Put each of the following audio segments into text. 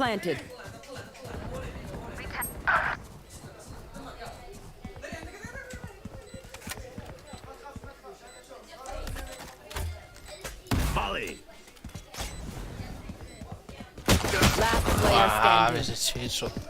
planted. Molly. Last player standing. Esse headshot.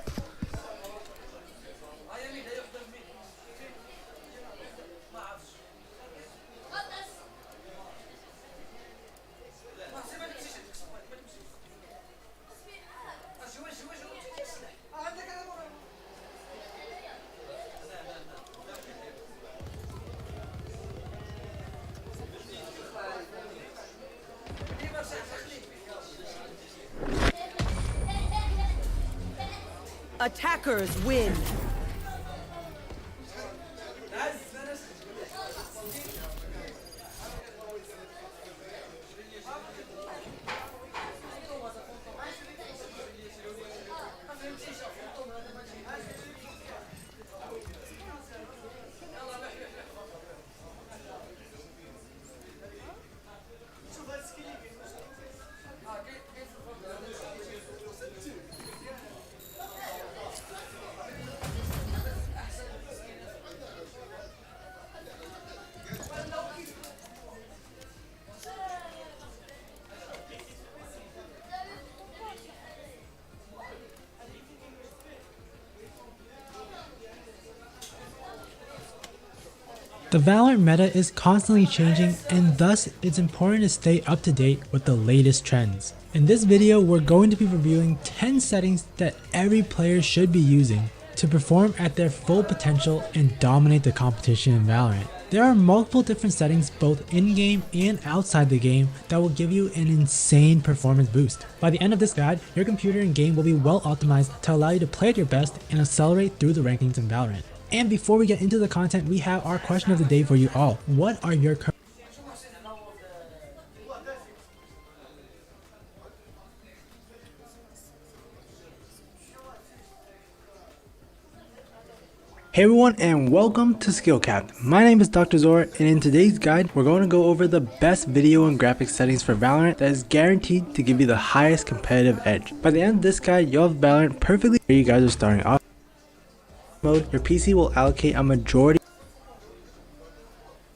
Attackers win. The Valorant meta is constantly changing, and thus it's important to stay up to date with the latest trends. In this video, we're going to be reviewing 10 settings that every player should be using to perform at their full potential and dominate the competition in Valorant. There are multiple different settings both in-game and outside the game that will give you an insane performance boost. By the end of this guide, your computer and game will be well optimized to allow you to play at your best and accelerate through the rankings in Valorant. And before we get into the content, we have our question of the day for you all. What are your current... Hey everyone, and welcome to SkillCapped. My name is Dr. Zor, and in today's guide, we're going to go over the best video and graphics settings for Valorant that is guaranteed to give you the highest competitive edge. By the end of this guide, you'll have Valorant perfectly where you guys are starting off. Mode, your PC will allocate a majority.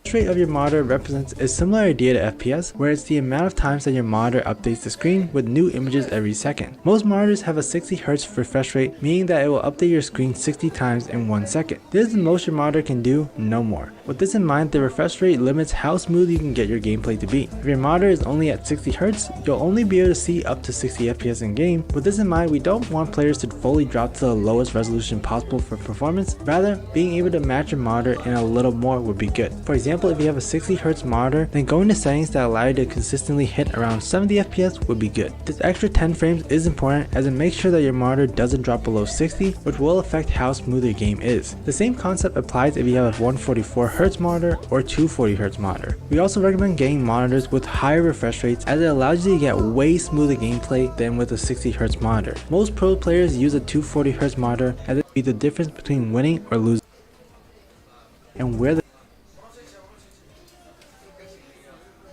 The rate of your monitor represents a similar idea to FPS, where it's the amount of times that your monitor updates the screen with new images every second. Most monitors have a 60Hz refresh rate, meaning that it will update your screen 60 times in 1 second. This is the most your monitor can do, no more. With this in mind, the refresh rate limits how smooth you can get your gameplay to be. If your monitor is only at 60Hz, you'll only be able to see up to 60 FPS in game. With this in mind, we don't want players to fully drop to the lowest resolution possible for performance. Rather, being able to match your monitor and a little more would be good. For example, if you have a 60Hz monitor, then going to settings that allow you to consistently hit around 70 FPS would be good. This extra 10 frames is important as it makes sure that your monitor doesn't drop below 60, which will affect how smooth your game is. The same concept applies if you have a 144Hz monitor or 240Hz monitor. We also recommend getting monitors with higher refresh rates as it allows you to get way smoother gameplay than with a 60Hz monitor. Most pro players use a 240Hz monitor as it would be the difference between winning or losing, and where the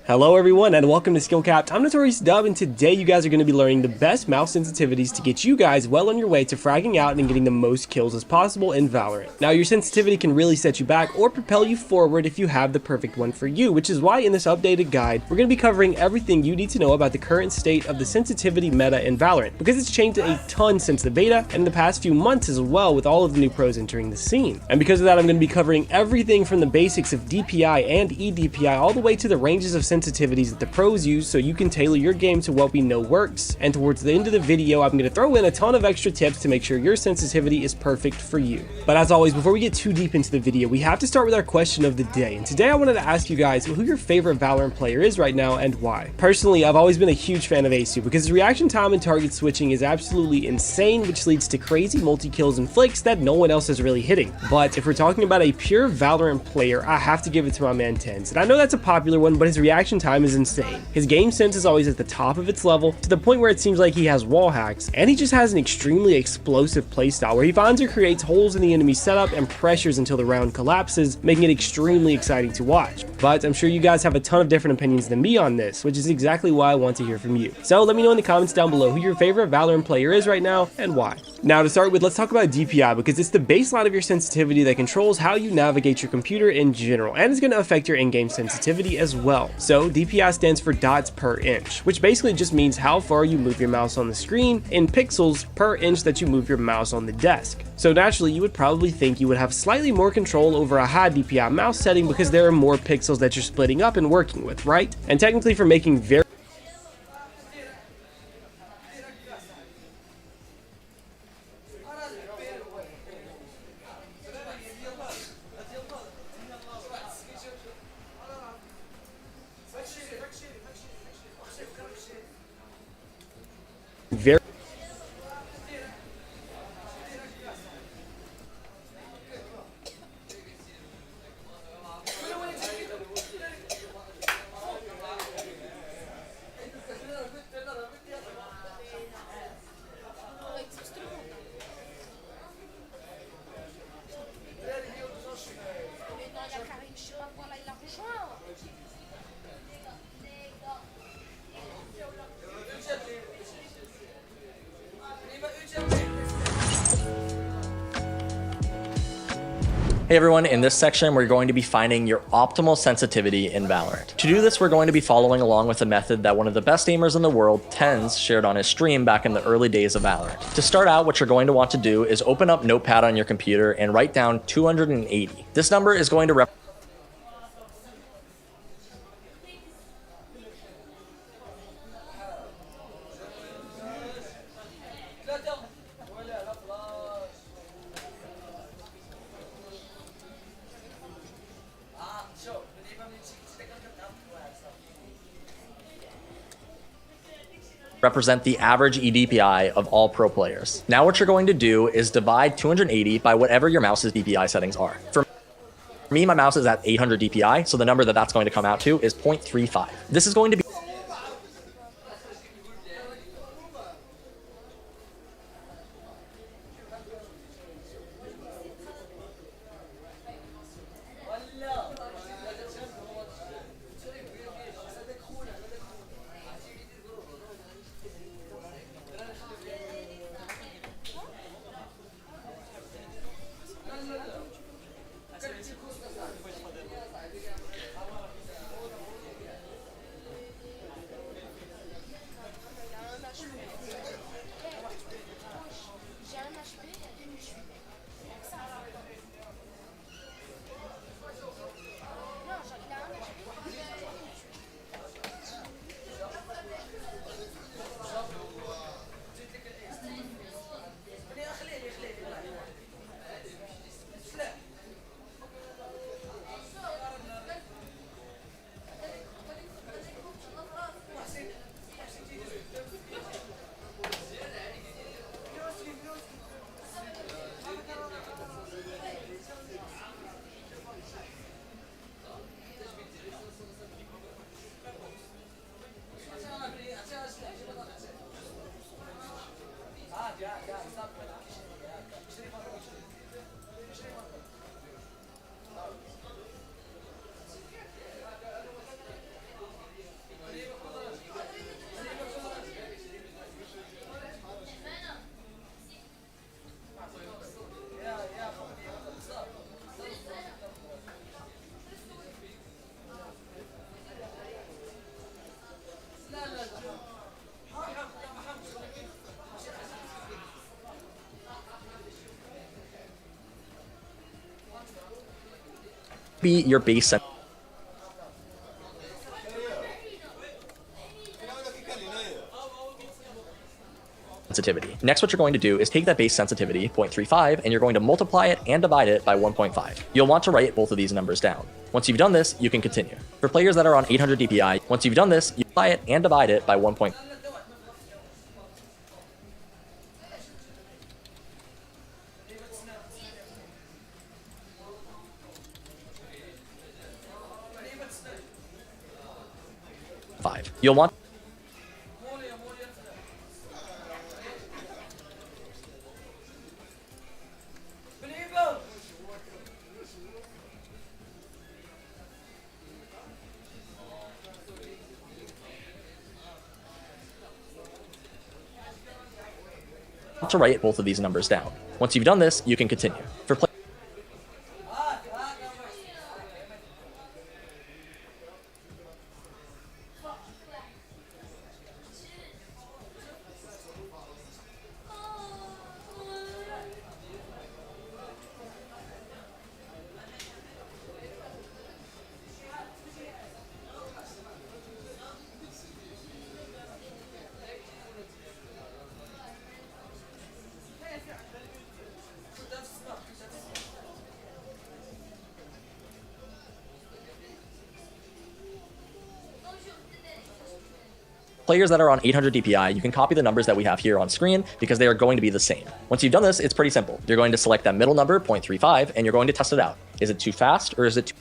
Hello everyone and welcome to SkillCapped. I'm Notorious Dub, and today you guys are going to be learning the best mouse sensitivities to get you guys well on your way to fragging out and getting the most kills as possible in Valorant. Now your sensitivity can really set you back or propel you forward if you have the perfect one for you, which is why in this updated guide we're going to be covering everything you need to know about the current state of the sensitivity meta in Valorant, because it's changed a ton since the beta and in the past few months as well, with all of the new pros entering the scene. And because of that, I'm going to be covering everything from the basics of DPI and EDPI all the way to the ranges of sensitivities that the pros use so you can tailor your game to what we know works. And towards the end of the video, I'm going to throw in a ton of extra tips to make sure your sensitivity is perfect for you. But as always, before we get too deep into the video, we have to start with our question of the day. And today I wanted to ask you guys who your favorite Valorant player is right now and why. Personally, I've always been a huge fan of Aceu because his reaction time and target switching is absolutely insane, which leads to crazy multi-kills and flicks that no one else is really hitting. But if we're talking about a pure Valorant player, I have to give it to my man Tens. And I know that's a popular one, but his reaction reaction time is insane. His game sense is always at the top of its level, to the point where it seems like he has wall hacks, and he just has an extremely explosive playstyle where he finds or creates holes in the enemy setup and pressures until the round collapses, making it extremely exciting to watch. But I'm sure you guys have a ton of different opinions than me on this, which is exactly why I want to hear from you. So let me know in the comments down below who your favorite Valorant player is right now and why. Now to start with, let's talk about DPI, because it's the baseline of your sensitivity that controls how you navigate your computer in general, and is going to affect your in-game sensitivity as well. So DPI stands for dots per inch, which basically just means how far you move your mouse on the screen in pixels per inch that you move your mouse on the desk. So naturally, you would probably think you would have slightly more control over a high DPI mouse setting because there are more pixels that you're splitting up and working with, right? And technically, for making very Hey everyone, in this section we're going to be finding your optimal sensitivity in Valorant. To do this, we're going to be following along with a method that one of the best aimers in the world, n9ssro, shared on his stream back in the early days of Valorant. To start out, what you're going to want to do is open up Notepad on your computer and write down 280. This number is going to represent the average eDPI of all pro players. Now what you're going to do is divide 280 by whatever your mouse's DPI settings are. For me, my mouse is at 800 DPI, so the number that that's going to come out to is 0.35. This is going to be your base sensitivity. Next, what you're going to do is take that base sensitivity, 0.35, and you're going to multiply it and divide it by 1.5. You'll want to write both of these numbers down. Once you've done this, you can continue. For players that are on 800 DPI, once you've done this, you multiply it and divide it by 1.5. 5. You'll want to write both of these numbers down. Once you've done this, you can continue. For players that are on 800 DPI, you can copy the numbers that we have here on screen because they are going to be the same. Once you've done this, it's pretty simple. You're going to select that middle number, 0.35, and you're going to test it out. Is it too fast or is it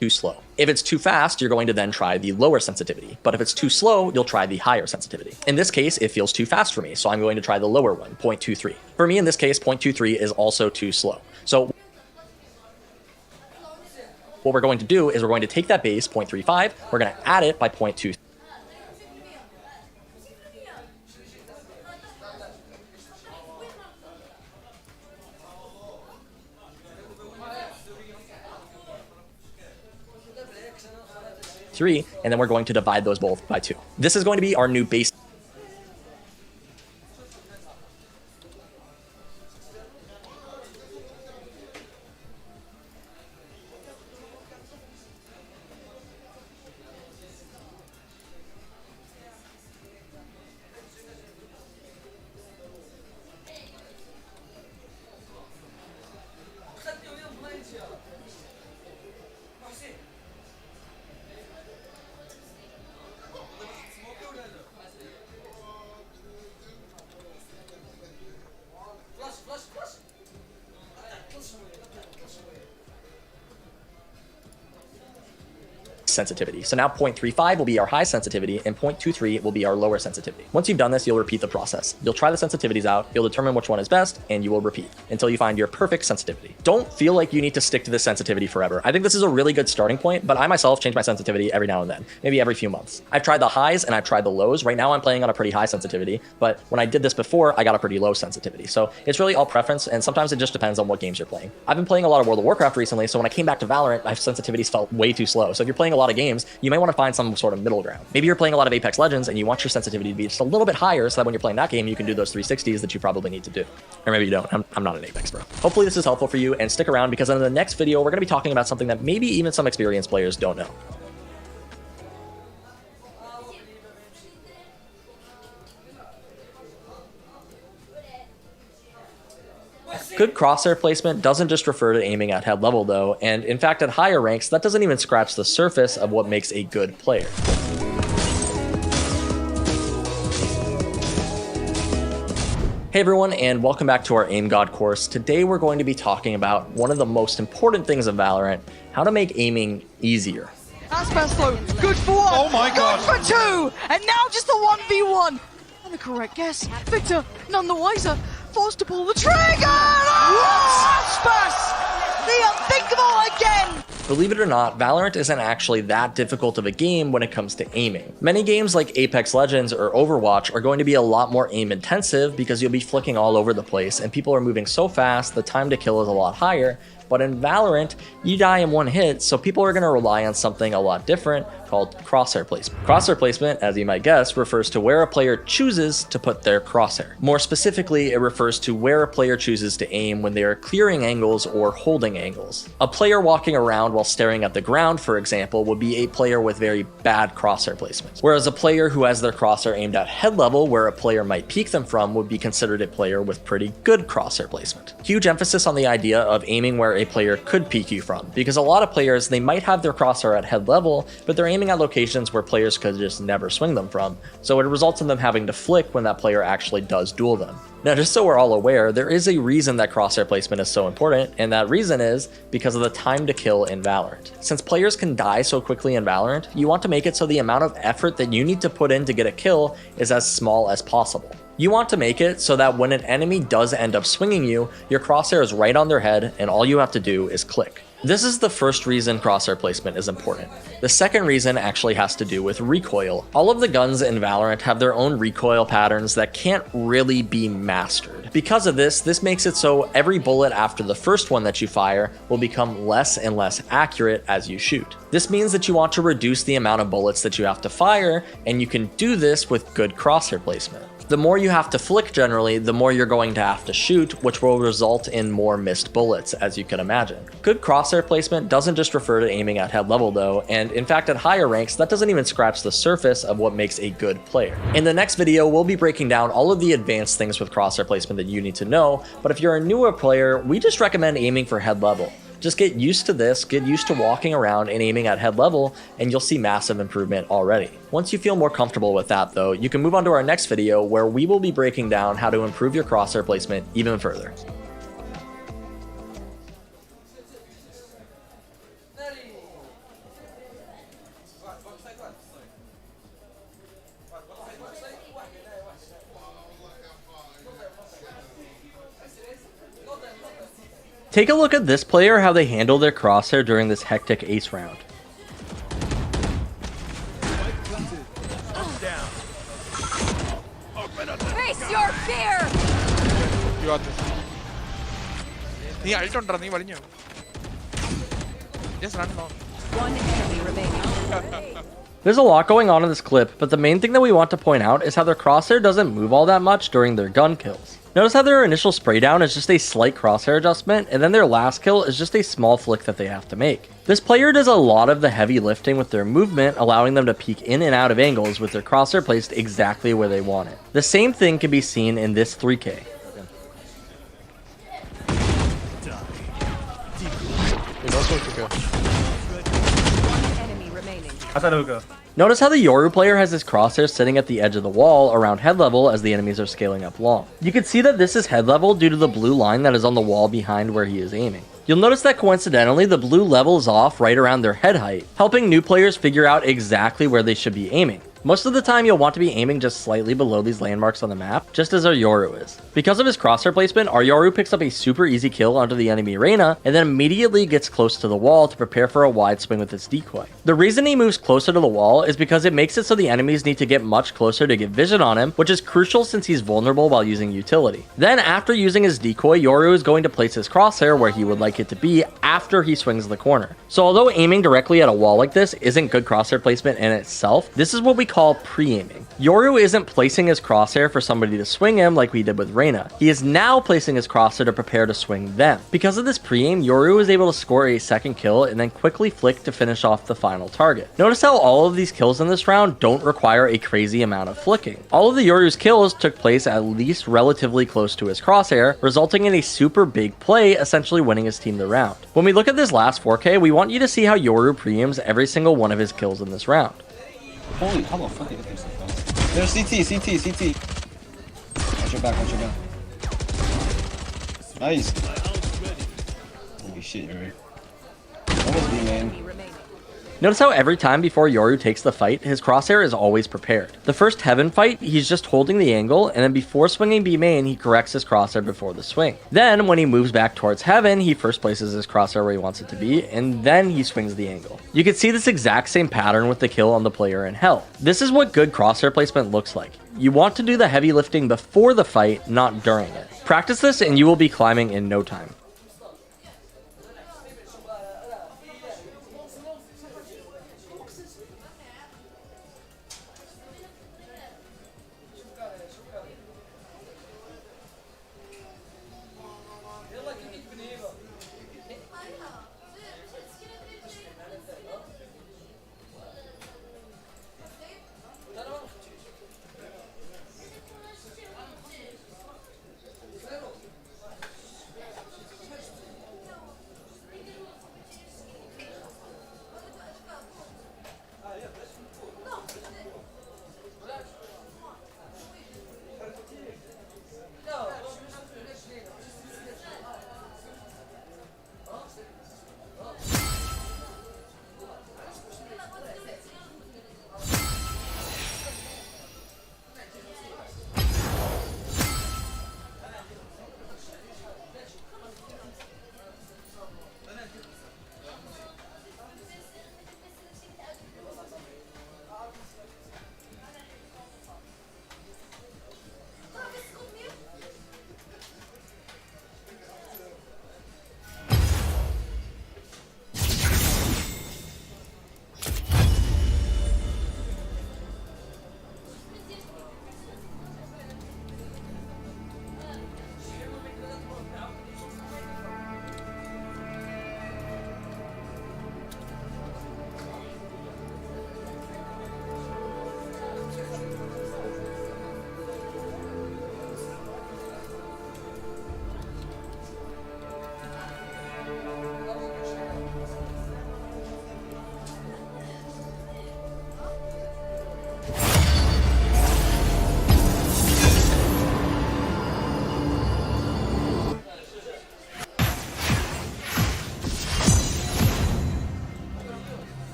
too slow? If it's too fast, you're going to then try the lower sensitivity. But if it's too slow, you'll try the higher sensitivity. In this case, it feels too fast for me, so I'm going to try the lower one, 0.23. For me, in this case, 0.23 is also too slow. So what we're going to do is we're going to take that base, 0.35, we're going to add it by 0.23. And then we're going to divide those both by 2. This is going to be our new base. Sensitivity. So now 0.35 will be our high sensitivity and 0.23 will be our lower sensitivity. Once you've done this, you'll repeat the process. You'll try the sensitivities out, you'll determine which one is best, and you will repeat until you find your perfect sensitivity. Don't feel like you need to stick to this sensitivity forever. I think this is a really good starting point, but I myself change my sensitivity every now and then, maybe every few months. I've tried the highs and I've tried the lows. Right now I'm playing on a pretty high sensitivity, but when I did this before, I got a pretty low sensitivity. So it's really all preference, and sometimes it just depends on what games you're playing. I've been playing a lot of World of Warcraft recently, so when I came back to Valorant, my sensitivities felt way too slow. So if you're playing a lot of games, you might want to find some sort of middle ground. Maybe you're playing a lot of Apex Legends and you want your sensitivity to be just a little bit higher so that when you're playing that game, you can do those 360s that you probably need to do. Or maybe you don't. I'm not an Apex bro. Hopefully this is helpful for you, and stick around because in the next video, we're going to be talking about something that maybe even some experienced players don't know. Good crosshair placement doesn't just refer to aiming at head level though, and in fact at higher ranks, that doesn't even scratch the surface of what makes a good player. Hey everyone, and welcome back to our Aim God course. Today we're going to be talking about one of the most important things of Valorant, how to make aiming easier. That's best though, good for one, oh my God, good for two, and now just the 1v1. And the correct guess, Victor, none the wiser, forced to pull the trigger! Aspas! The unthinkable again! Believe it or not, Valorant isn't actually that difficult of a game when it comes to aiming. Many games like Apex Legends or Overwatch are going to be a lot more aim intensive because you'll be flicking all over the place and people are moving so fast, the time to kill is a lot higher. But in Valorant, you die in one hit, so people are going to rely on something a lot different called crosshair placement. Crosshair placement, as you might guess, refers to where a player chooses to put their crosshair. More specifically, it refers to where a player chooses to aim when they are clearing angles or holding angles. A player walking around while staring at the ground, for example, would be a player with very bad crosshair placement. Whereas a player who has their crosshair aimed at head level, where a player might peek them from, would be considered a player with pretty good crosshair placement. Huge emphasis on the idea of aiming where a player could peek you from, because a lot of players, they might have their crosshair at head level, but they're aiming at locations where players could just never swing them from, so it results in them having to flick when that player actually does duel them. Now, just so we're all aware, there is a reason that crosshair placement is so important, and that reason is because of the time to kill in Valorant. Since players can die so quickly in Valorant, you want to make it so the amount of effort that you need to put in to get a kill is as small as possible. You want to make it so that when an enemy does end up swinging you, your crosshair is right on their head and all you have to do is click. This is the first reason crosshair placement is important. The second reason actually has to do with recoil. All of the guns in Valorant have their own recoil patterns that can't really be mastered. Because of this makes it so every bullet after the first one that you fire will become less and less accurate as you shoot. This means that you want to reduce the amount of bullets that you have to fire, and you can do this with good crosshair placement. The more you have to flick generally, the more you're going to have to shoot, which will result in more missed bullets, as you can imagine. Good crosshair placement doesn't just refer to aiming at head level though, and in fact at higher ranks, that doesn't even scratch the surface of what makes a good player. In the next video, we'll be breaking down all of the advanced things with crosshair placement that you need to know, but if you're a newer player, we just recommend aiming for head level. Just get used to this, get used to walking around and aiming at head level, and you'll see massive improvement already. Once you feel more comfortable with that though, you can move on to our next video where we will be breaking down how to improve your crosshair placement even further. Take a look at this player, how they handle their crosshair during this hectic ace round. Face your fear! നീ അൾട്ടുണ്ടോ നീ വലിഞ്ഞോ just run now. One enemy remaining. There's a lot going on in this clip, but the main thing that we want to point out is how their crosshair doesn't move all that much during their gun kills. Notice how their initial spray down is just a slight crosshair adjustment, and then their last kill is just a small flick that they have to make. This player does a lot of the heavy lifting with their movement, allowing them to peek in and out of angles with their crosshair placed exactly where they want it. The same thing can be seen in this 3K. Enemy remaining. I thought it would go. Notice how the Yoru player has his crosshair sitting at the edge of the wall around head level as the enemies are scaling up long. You can see that this is head level due to the blue line that is on the wall behind where he is aiming. You'll notice that coincidentally the blue levels off right around their head height, helping new players figure out exactly where they should be aiming. Most of the time you'll want to be aiming just slightly below these landmarks on the map, just as our Yoru is. Because of his crosshair placement, our Yoru picks up a super easy kill onto the enemy Reyna, and then immediately gets close to the wall to prepare for a wide swing with its decoy. The reason he moves closer to the wall is because it makes it so the enemies need to get much closer to get vision on him, which is crucial since he's vulnerable while using utility. Then after using his decoy, Yoru is going to place his crosshair where he would like it to be after he swings the corner. So although aiming directly at a wall like this isn't good crosshair placement in itself, this is what we call pre-aiming. Yoru isn't placing his crosshair for somebody to swing him like we did with Reyna. He is now placing his crosshair to prepare to swing them. Because of this pre-aim, Yoru is able to score a second kill and then quickly flick to finish off the final target. Notice how all of these kills in this round don't require a crazy amount of flicking. All of the Yoru's kills took place at least relatively close to his crosshair, resulting in a super big play, essentially winning his team the round. When we look at this last 4K, we want you to see how Yoru pre-aims every single one of his kills in this round. Holy, how the fuck did I so fast? There's CT. Watch your back. Nice. Holy shit, Yuri. Almost B main. Notice how every time before Yoru takes the fight, his crosshair is always prepared. The first Heaven fight, he's just holding the angle, and then before swinging B main, he corrects his crosshair before the swing. Then, when he moves back towards Heaven, he first places his crosshair where he wants it to be, and then he swings the angle. You can see this exact same pattern with the kill on the player in Hell. This is what good crosshair placement looks like. You want to do the heavy lifting before the fight, not during it. Practice this and you will be climbing in no time.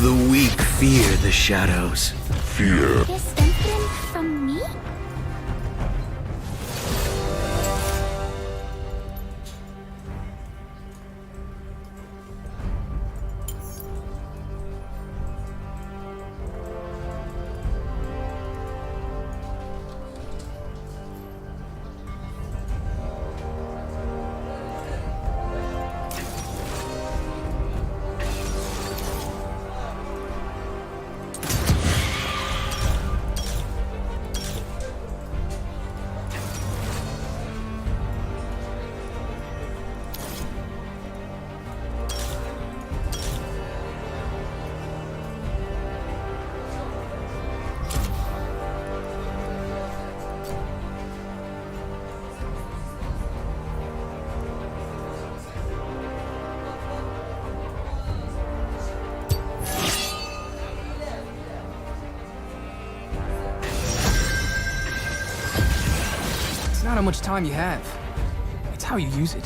The weak fear the shadows. Fear. Is something from me? It's not how much time you have. It's how you use it.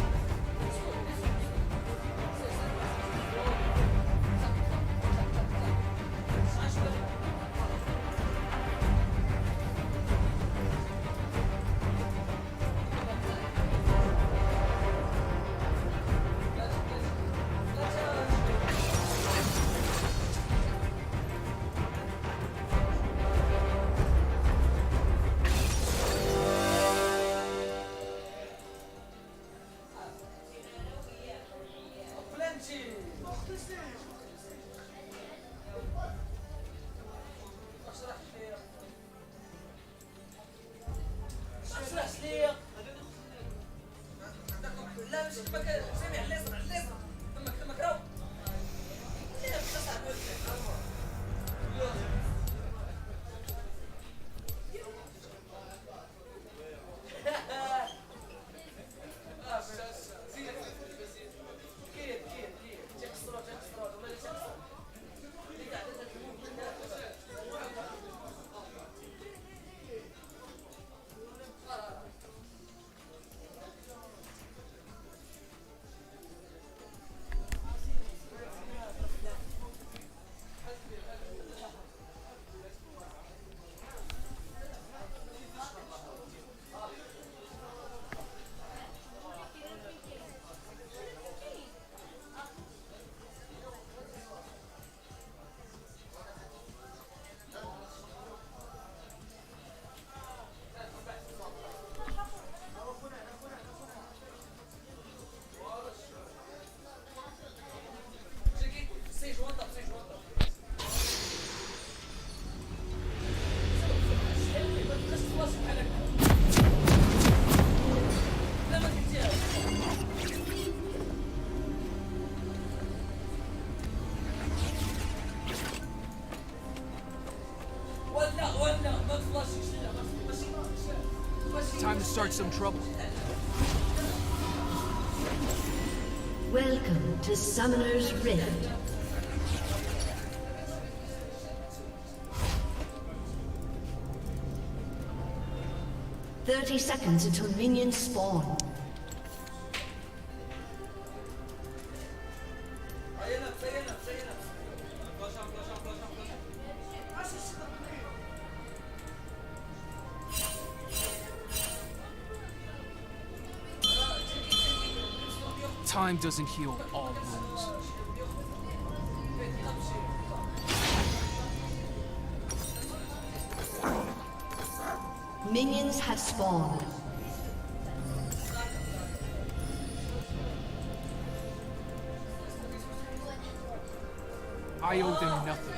Time to start some trouble. Welcome to Summoner's Rift. "30 seconds until minions spawn. Time doesn't heal all wounds. Minions have spawned. I owe them nothing.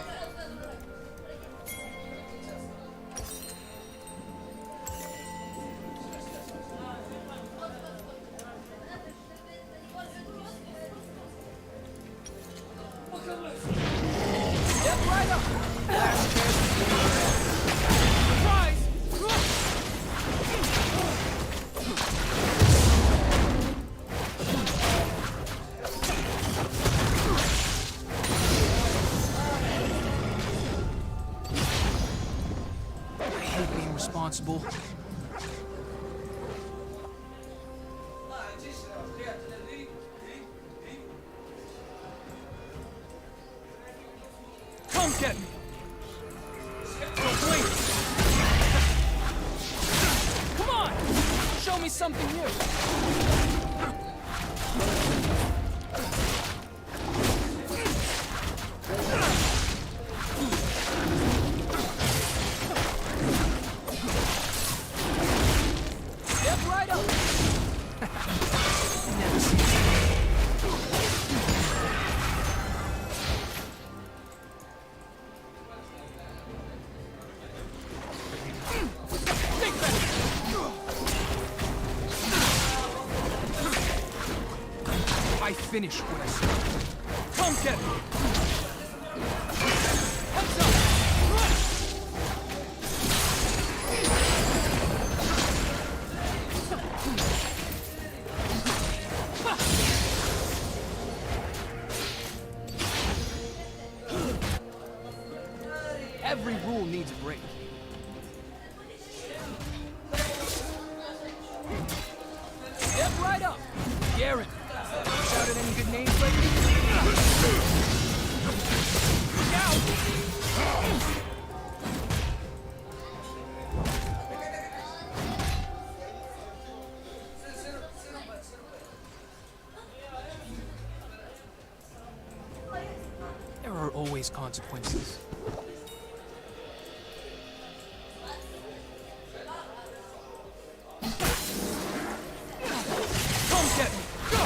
Responsible. Come get me. Don't blink. Come on. Show me something new. Step right up. Never seen it. I finish what I started. Come get me. Heads up. Every rule needs a break. Step right up. Garrett. Shouted any good names lately? Look out! There are always consequences. Come get me! Go!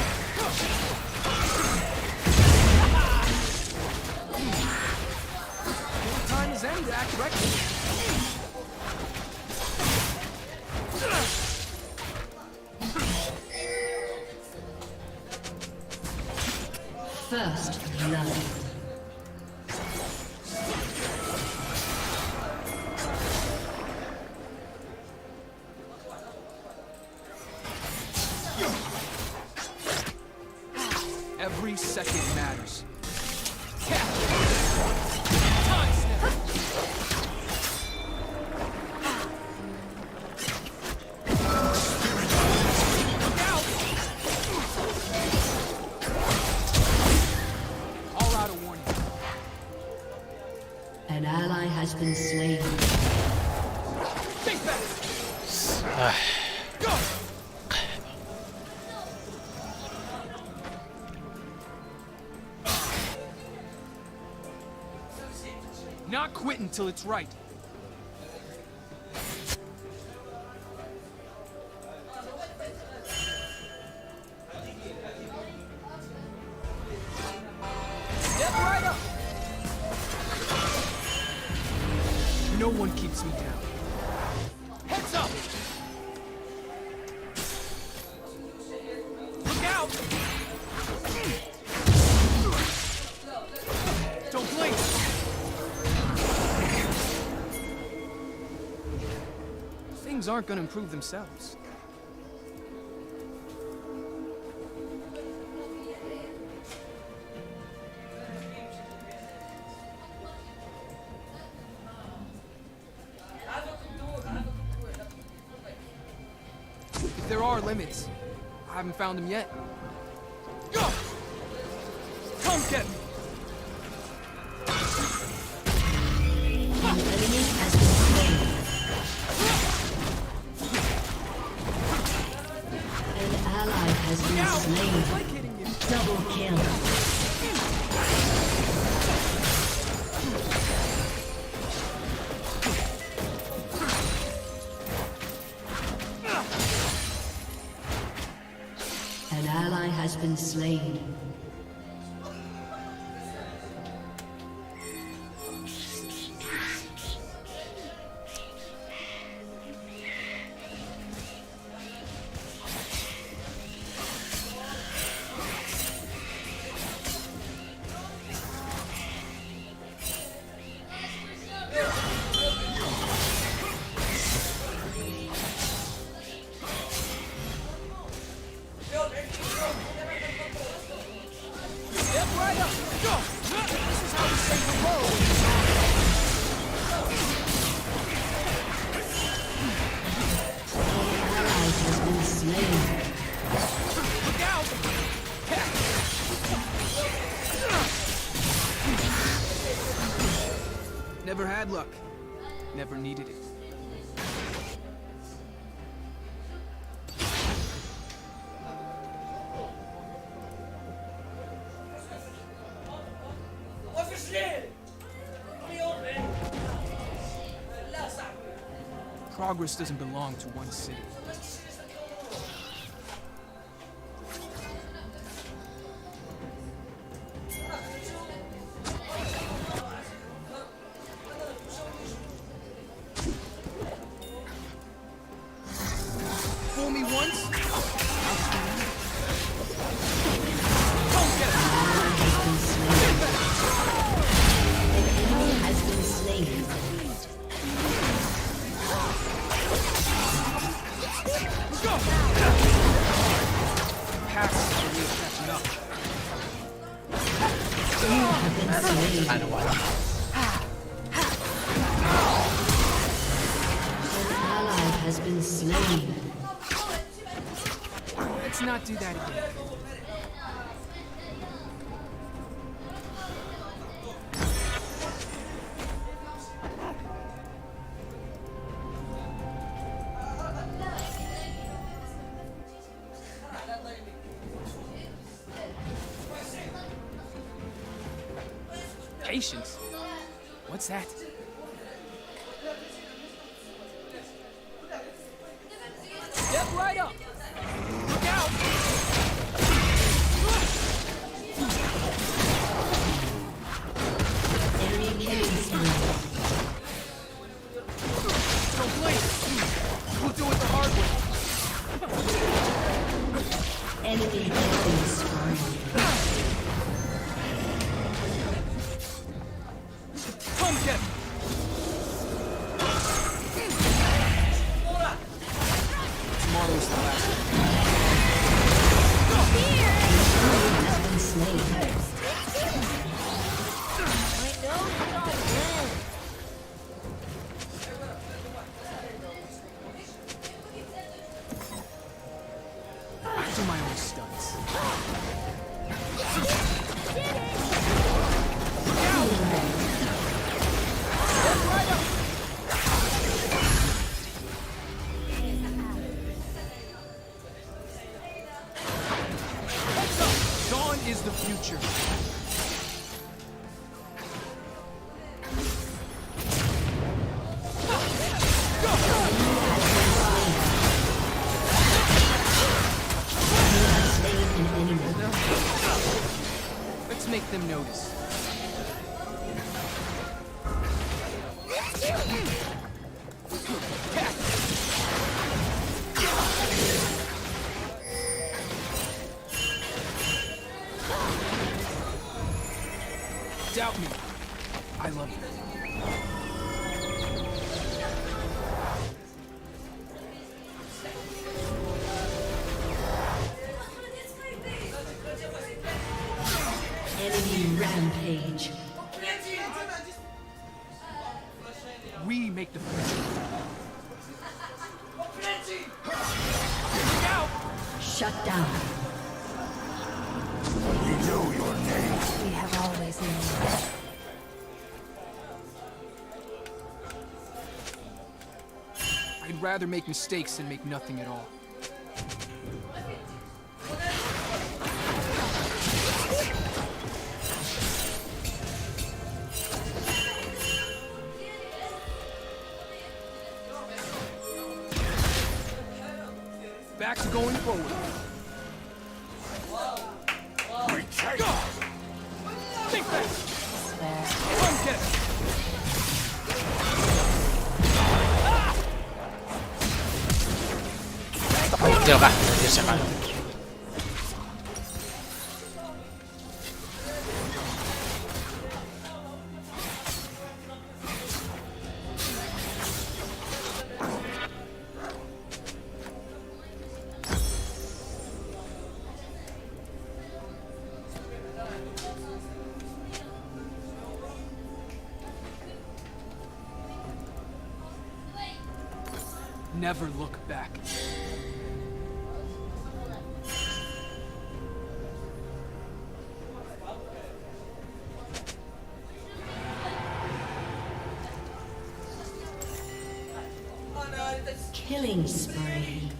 Time is any to act reckless. First blood. Every second matters. An ally has been slain. Think back. Go. Not quit until it's right. Step right up. No one keeps me down. Heads up! Look out! Don't blink! Things aren't gonna improve themselves. There are limits. I haven't found them yet. Go! Come get me! An enemy has been slain. An ally has been slain. Like hitting you. Double kill. An ally has been slain. Step right up! Go! This is how we save the world! An ally has been slain. Look out! Never had luck. Never needed it. Progress doesn't belong to one city. Fool me once. Has been slain. Pass is the way of catching up. I know why. An ally has been slain. Let's not do that again. Patience? What's that? Step right up! Look out! Enemy killing spree. Don't blink! We'll do it the hard way. Enemy killing spree. Come get him! Tomorrow's the last day. Has been slain. I do my own stunts. Dawn is the future. Let's make them notice. Doubt me. I love you. Enemy rampage. We make the future. Shut down. We have always known. I'd rather make mistakes than make nothing at all. Back to going forward. Go! Think fast! Come get it! Never look back. Killing spree.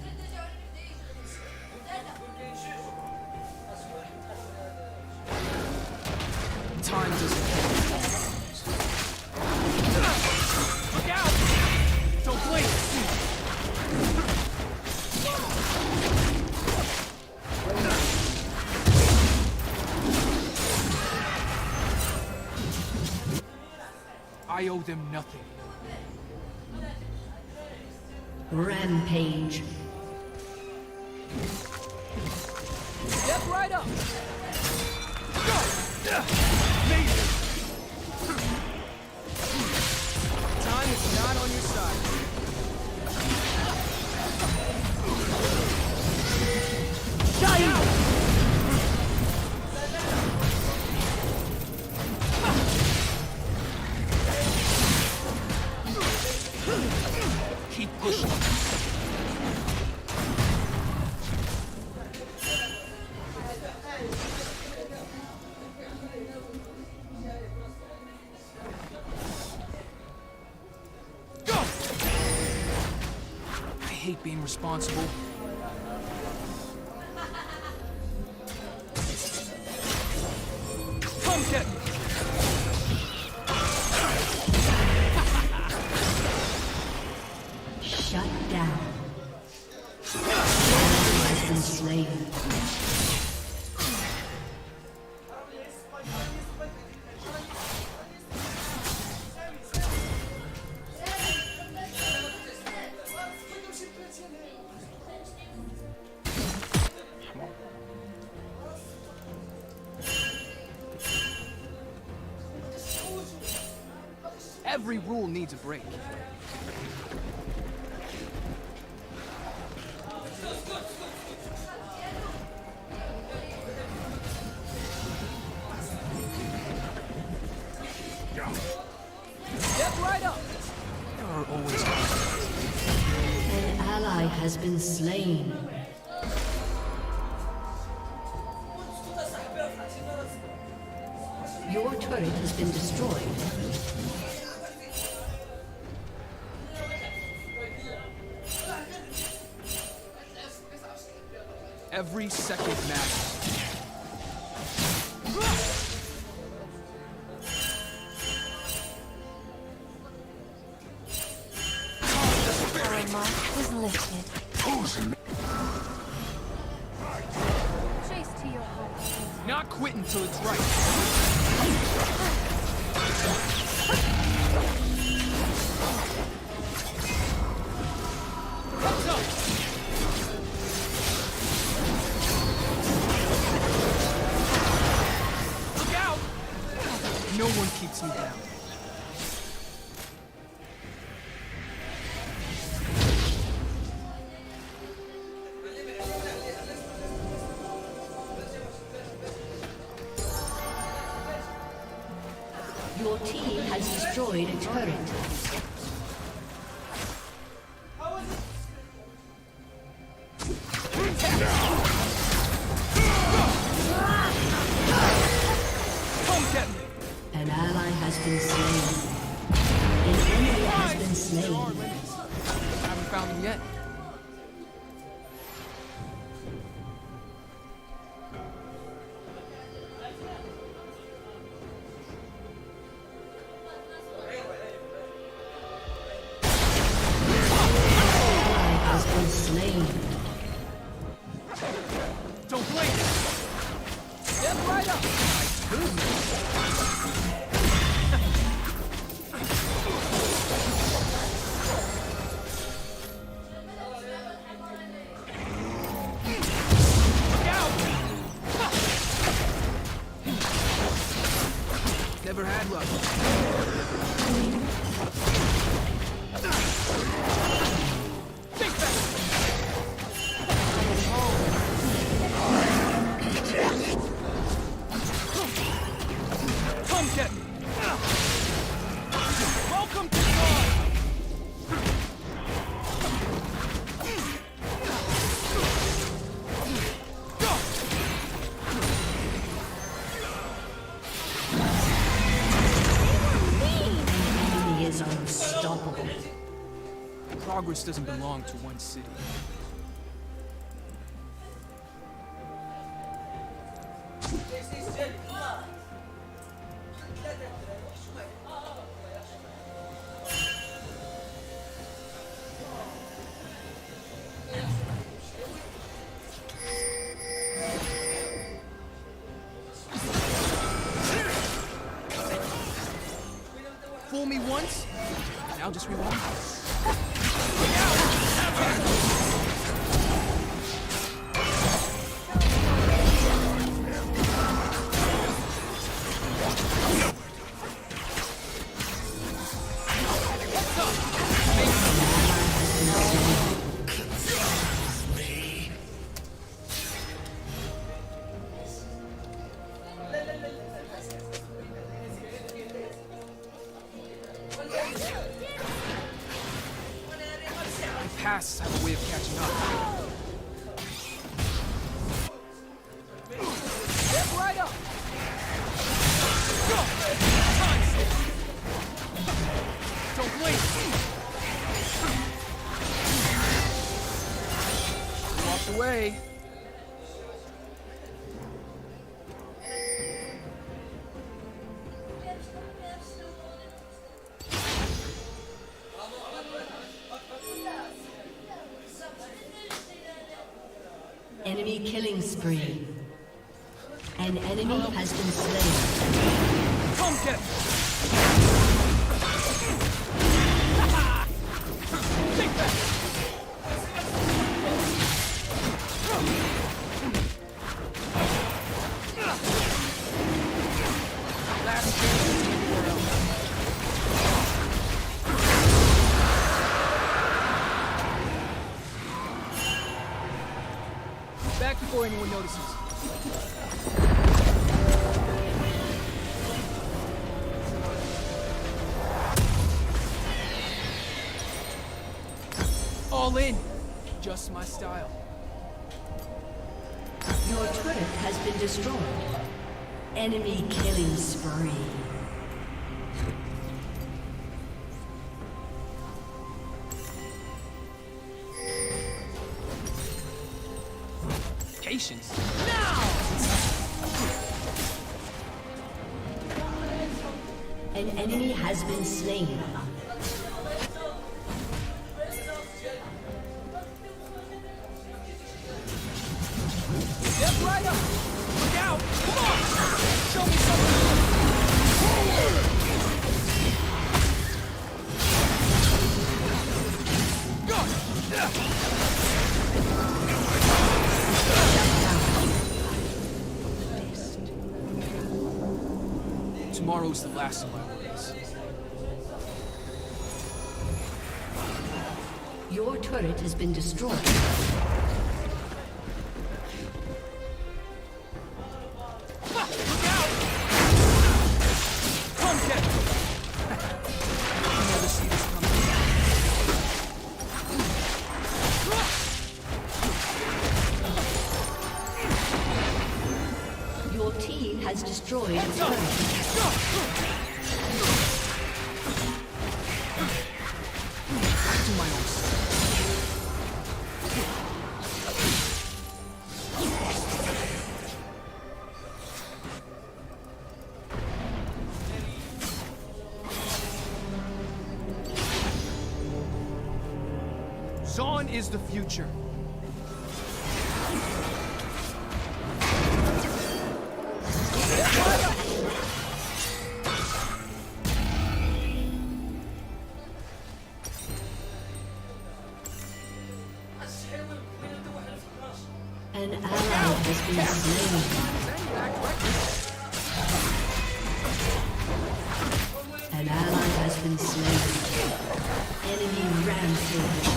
Time doesn't care. Look out! Don't blink! I owe them nothing. Rampage. Step right up! Time is not on your side. Keep pushing. I hate being responsible. Come get me! Shut down. Has been slain. Every rule needs a break. Step right up! There are always An ally has been slain. Your turret has been destroyed. every second matters. Our mark is lifted. Chase to your home. Not quitting till it's right. Heads up! Look out! No one keeps me down. Your team has destroyed a turret. An ally has been slain. An enemy has been slain. I haven't found him yet. Don't blink! Step right up! Look out! Never had luck. Think back! Come get me! Welcome to God! Enemy is unstoppable. Progress doesn't belong to one city. Fool me once, now just rewind. Pasts have a way of catching up. Step right up. Go. Don't blink. Walked away. Enemy killing spree. An enemy has been slain. Come get. Take that. Last chance anywhere else. Back before anyone notices. All in. Just my style. Your turret has been destroyed. Enemy killing spree. Patience. An enemy has been slain. Step right up. Look out. Come on. Show me something. Go. Tomorrow's the last of my worries. Your turret has been destroyed. Look out! Come get me! You never see this coming. Your team has destroyed a turret. I do my own stuff. Zaun is the future. An ally has been slain. An ally has been slain. Enemy rampage.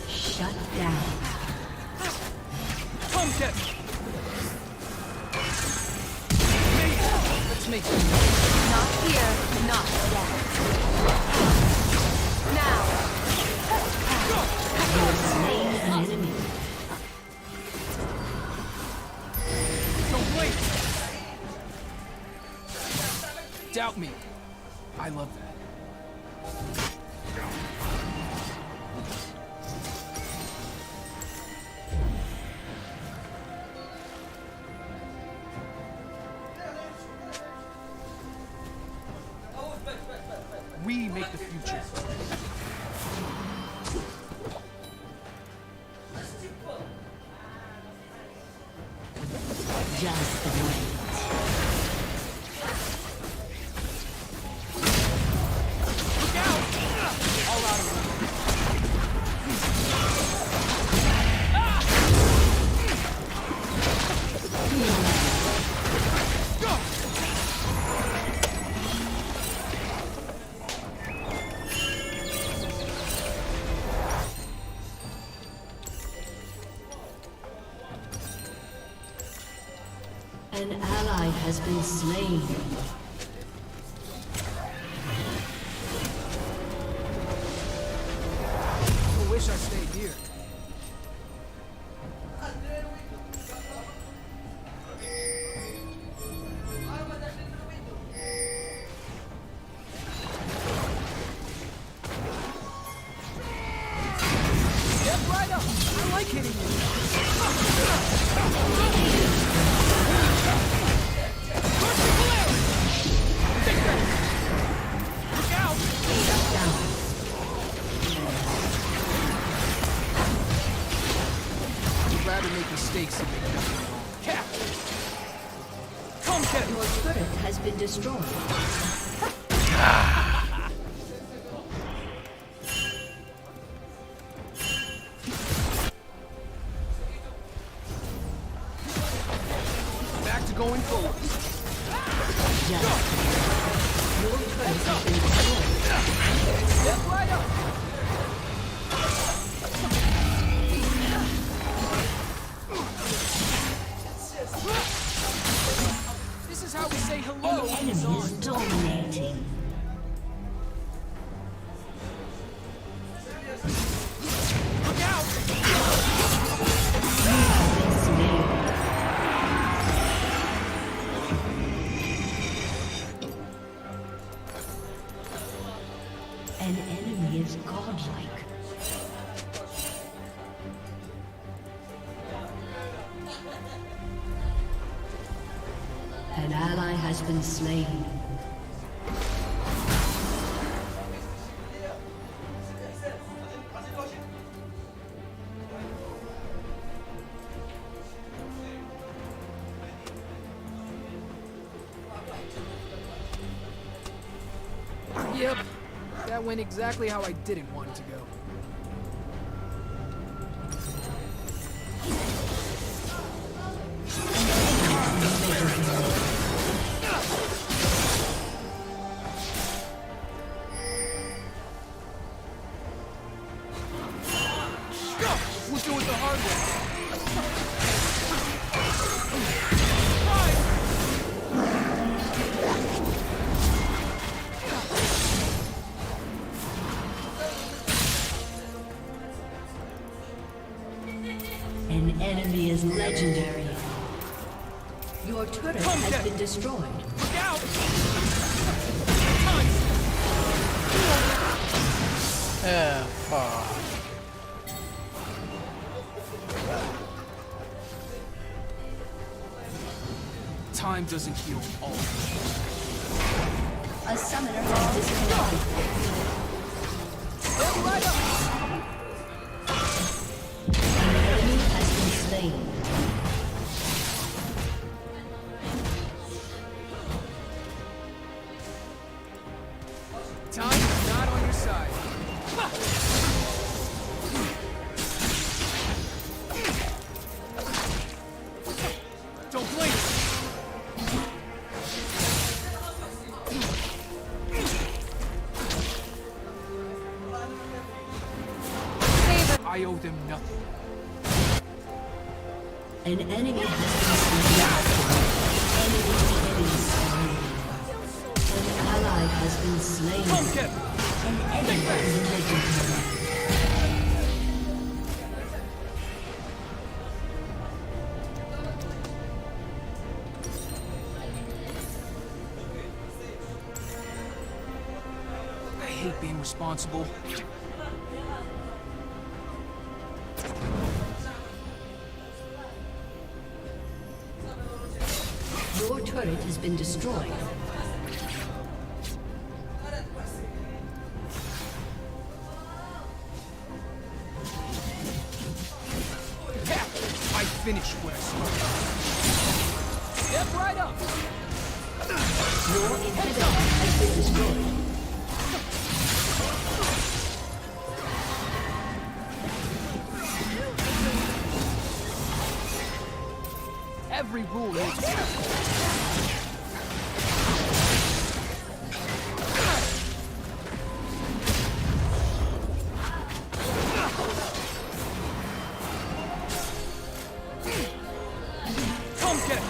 Shut down. Come get me. Let's make it. Not here, not yet. Now. You have slain an enemy. Don't blink. Doubt me. I love that. We make the future. Just wait. Look out! All out of limit. An ally has been slain. I wish I stayed here. Step right up. I like hitting you. I'd rather make mistakes than make nothing wrong. Cap! Come get Your turret has been destroyed. back to going forward. Your turret has been destroyed. Step right up. This is how we say hello. An enemy is dominating. Look out! An enemy is godlike. An ally has been slain. Yep, that went exactly how I didn't want it to go. We'll do it the hard way. An enemy is legendary. Your turret has been destroyed. Look out! Time doesn't heal all. A summoner has disconnected. Step right up! An enemy has been slain. Time is not on your side. Don't blink! I owe them nothing. An enemy has been slain. An ally has been slain. Come get me! An enemy is legendary. I hate being responsible. been destroyed. I finished what I started. Step right up. Your inhibitor has been destroyed. Every rule needs come get it.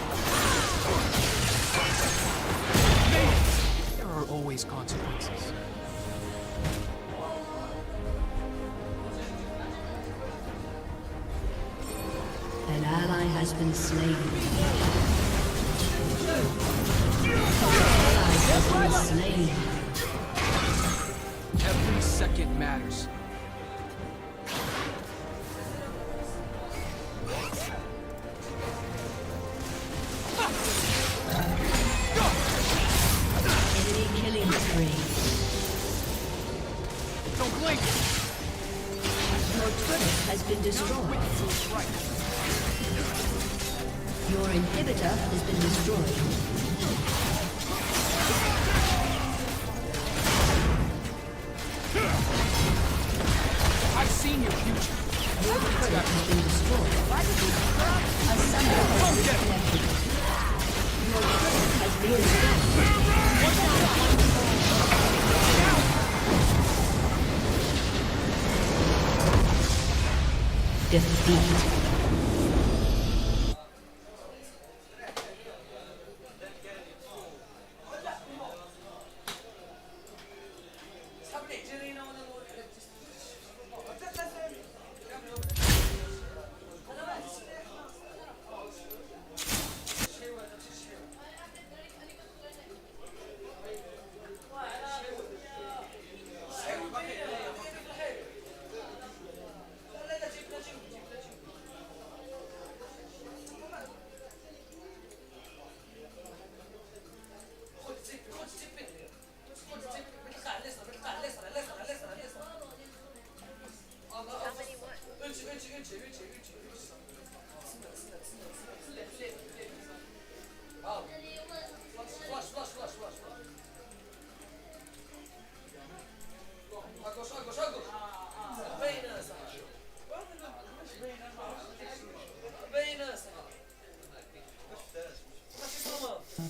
There are always consequences. An ally has been slain. Ally has been slain. Every second matters. Enemy killing spree. Don't blink. Your turret has been destroyed. Your inhibitor has been destroyed. I've seen your future. Your turret has been destroyed. A summoner has disconnected. Your turret has been destroyed. Defeat.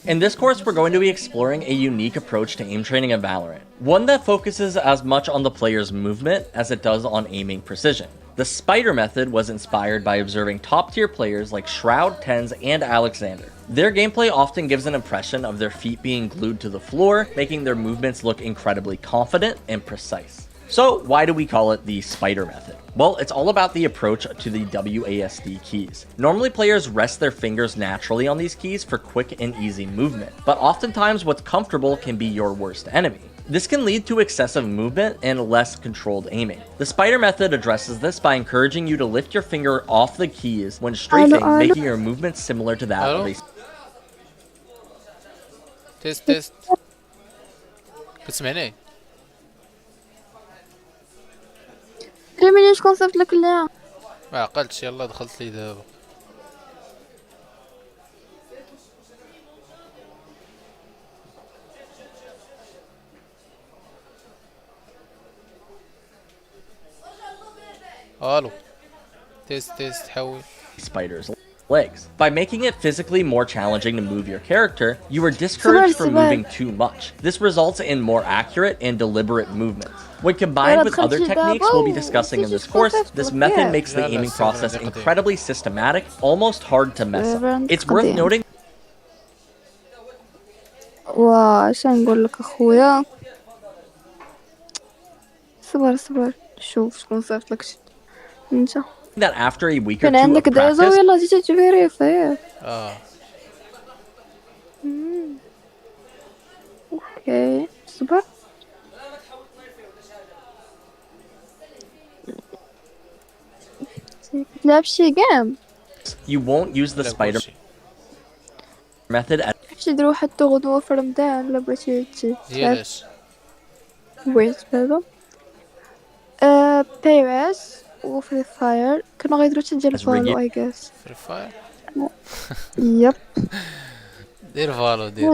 In this course, we're going to be exploring a unique approach to aim training in Valorant, one that focuses as much on the player's movement as it does on aiming precision. The spider method was inspired by observing top-tier players like Shroud, TenZ, and Alexander. Their gameplay often gives an impression of their feet being glued to the floor, making their movements look incredibly confident and precise. So why do we call it the spider method? Well, it's all about the approach to the WASD keys. Normally players rest their fingers naturally on these keys for quick and easy movement, but oftentimes what's comfortable can be your worst enemy. This can lead to excessive movement and less controlled aiming. The spider method addresses this by encouraging you to lift your finger off the keys when strafing, making your movements similar to that of a... تيست بتسمعني؟ كلمني شكون صيفط لك ليها. ما عقلتش يلا دخلت لي دابا. الو تيست حول. Spider's legs. By making it physically more challenging to move your character, you are discouraged from moving too much. This results in more accurate and deliberate movements. When combined with other techniques we'll be discussing in this course, this method makes the aiming process incredibly systematic, almost hard to mess up. It's worth noting. واش نقول لك اخويا صبر شوف شكون صيفط لك انت that after a week or كان two of عندك دازا practice, ويلا جيت تفيريفي. اوكي صبر. تلعب شي جيم. you won't use the spider method as تمشي تروح حتى غدوة في رمضان لا بغيتي هي لاش ويت بابا بيرس وفري فاير كانوا غيديرو حتى ديال As Riggy فالو اي جاس. فري فاير. يب. دير فالو دير.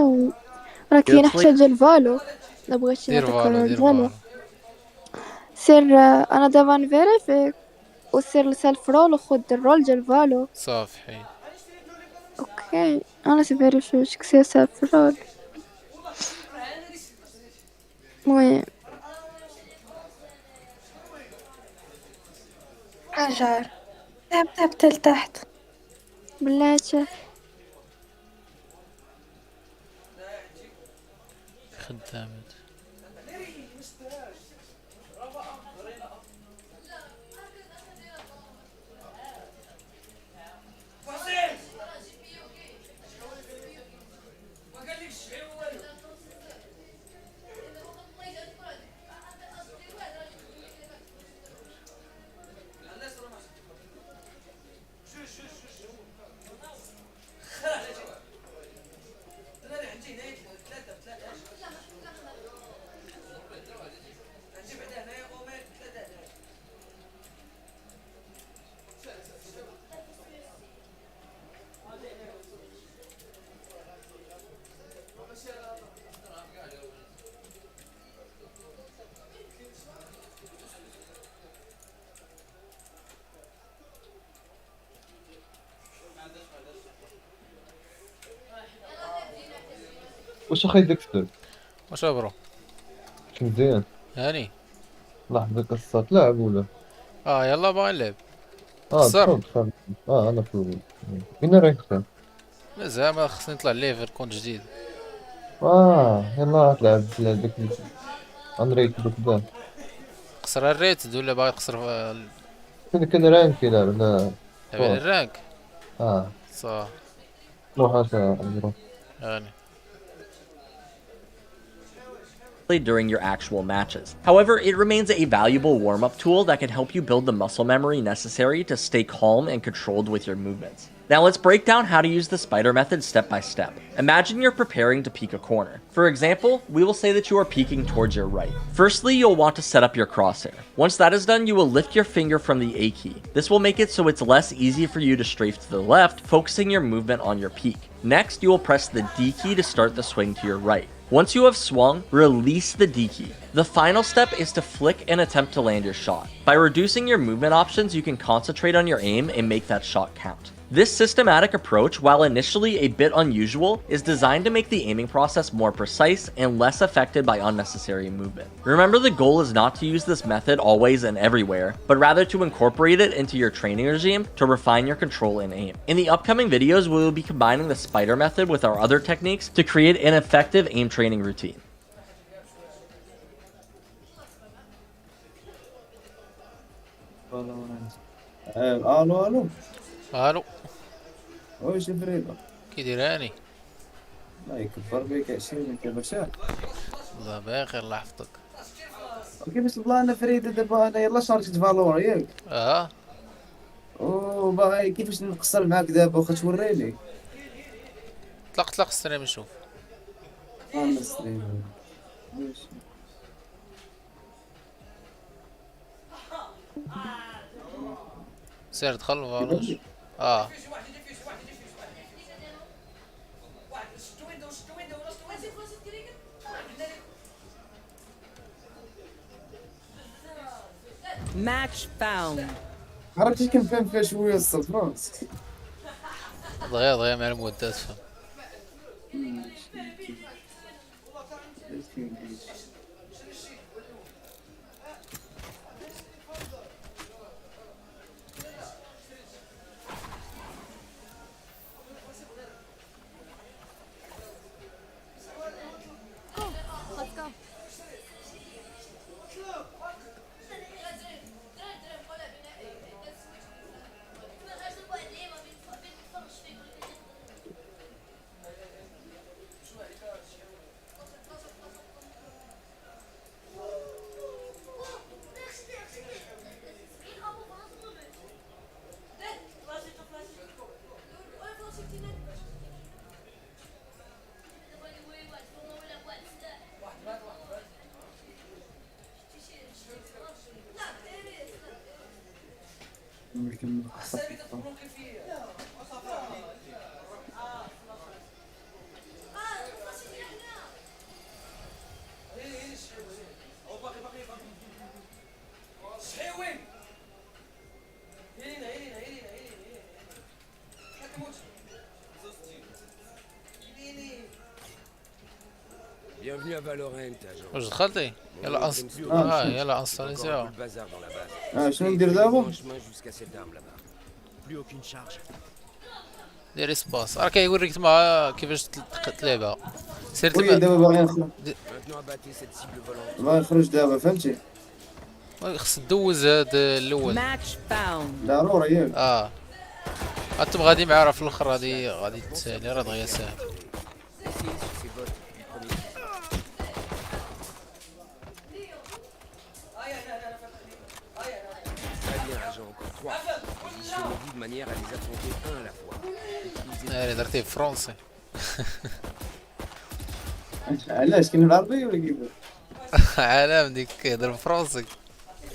راه كاينه Seriously? حتى ديال فالو لا بغيتي دير نعطيك فالو الرول دير ديالها. فالو. سير انا دابا نفيريفيك وسير لسيلف رول وخد الرول ديال فالو. صافي حيد. اوكي انا سيفيريفيك سير سيلف رول. المهم أجار تاب لتحت. بلاتي خدامت. واش اخي ديكستر؟ واش برو؟ مش مزيان؟ هاني. لحظة قصة تلعب ولا؟ يلا باغي نلعب. دخل تخسر. دخل. انا في الأول. فين رايح خسر؟ مازال ما خصني نطلع ليفل كونت جديد. يلا تلعب ديك انريت بكدا. خسر الريت ولا باغي تخسر كان رانك يلعب لا لعب على فور. الرانك. اه صافي روح اسا. هاني. during your actual matches. However, it remains a valuable warm-up tool that can help you build the muscle memory necessary to stay calm and controlled with your movements. Now let's break down how to use the spider method step by step. Imagine you're preparing to peek a corner. For example, we will say that you are peeking towards your right. Firstly, you'll want to set up your crosshair. Once that is done, you will lift your finger from the A key. This will make it so it's less easy for you to strafe to the left, focusing your movement on your peek. Next, you will press the D key to start the swing to your right. Once you have swung, release the D key. The final step is to flick and attempt to land your shot. By reducing your movement options, you can concentrate on your aim and make that shot count. This systematic approach, while initially a bit unusual, is designed to make the aiming process more precise and less affected by unnecessary movement. Remember, the goal is not to use this method always and everywhere, but rather to incorporate it into your training regime to refine your control and aim. In the upcoming videos, we will be combining the spider method with our other techniques to create an effective aim training routine. الو الو. واش فريدة؟ كي داير هاني؟ الله يكبر بك 20 انت بشار. الله بخير الله يحفظك. كيفاش والله انا فريدة دابا انا يلا شاركت فالور ياك. وباغي كيفاش نقصر معاك دابا واخا توريني. طلق ستريم نشوف. ستريم. سير دخل فالوش. Match found. عرفتي كنفهم فيها شويه الصفرات. دغيا مع المودات فهم. Bienvenue à Valorant, agent. واش دخلتي؟ يلا يلا انستاليزيوها. شنو ندير دابا؟ jusqu'à cette arme là-bas. Plus aucune charge. دير اسباس راه كيوريك تما كيفاش تلعبها. سير وي تما دابا باغي نخرج. Maintenant abattez cette cible volante. باغي نخرج دابا فهمتي. خص دوز هاد الاول. ضروري ياك. انتم غادي معاه راه في الاخر غادي تسالي راه دغيا ساهل. Positionnez-vous de manière à les affronter un à la fois. درتيه فرونسي. علاش كاين بالعربية ولا كيفاش؟ عالم ديك كيهضر فرونسي.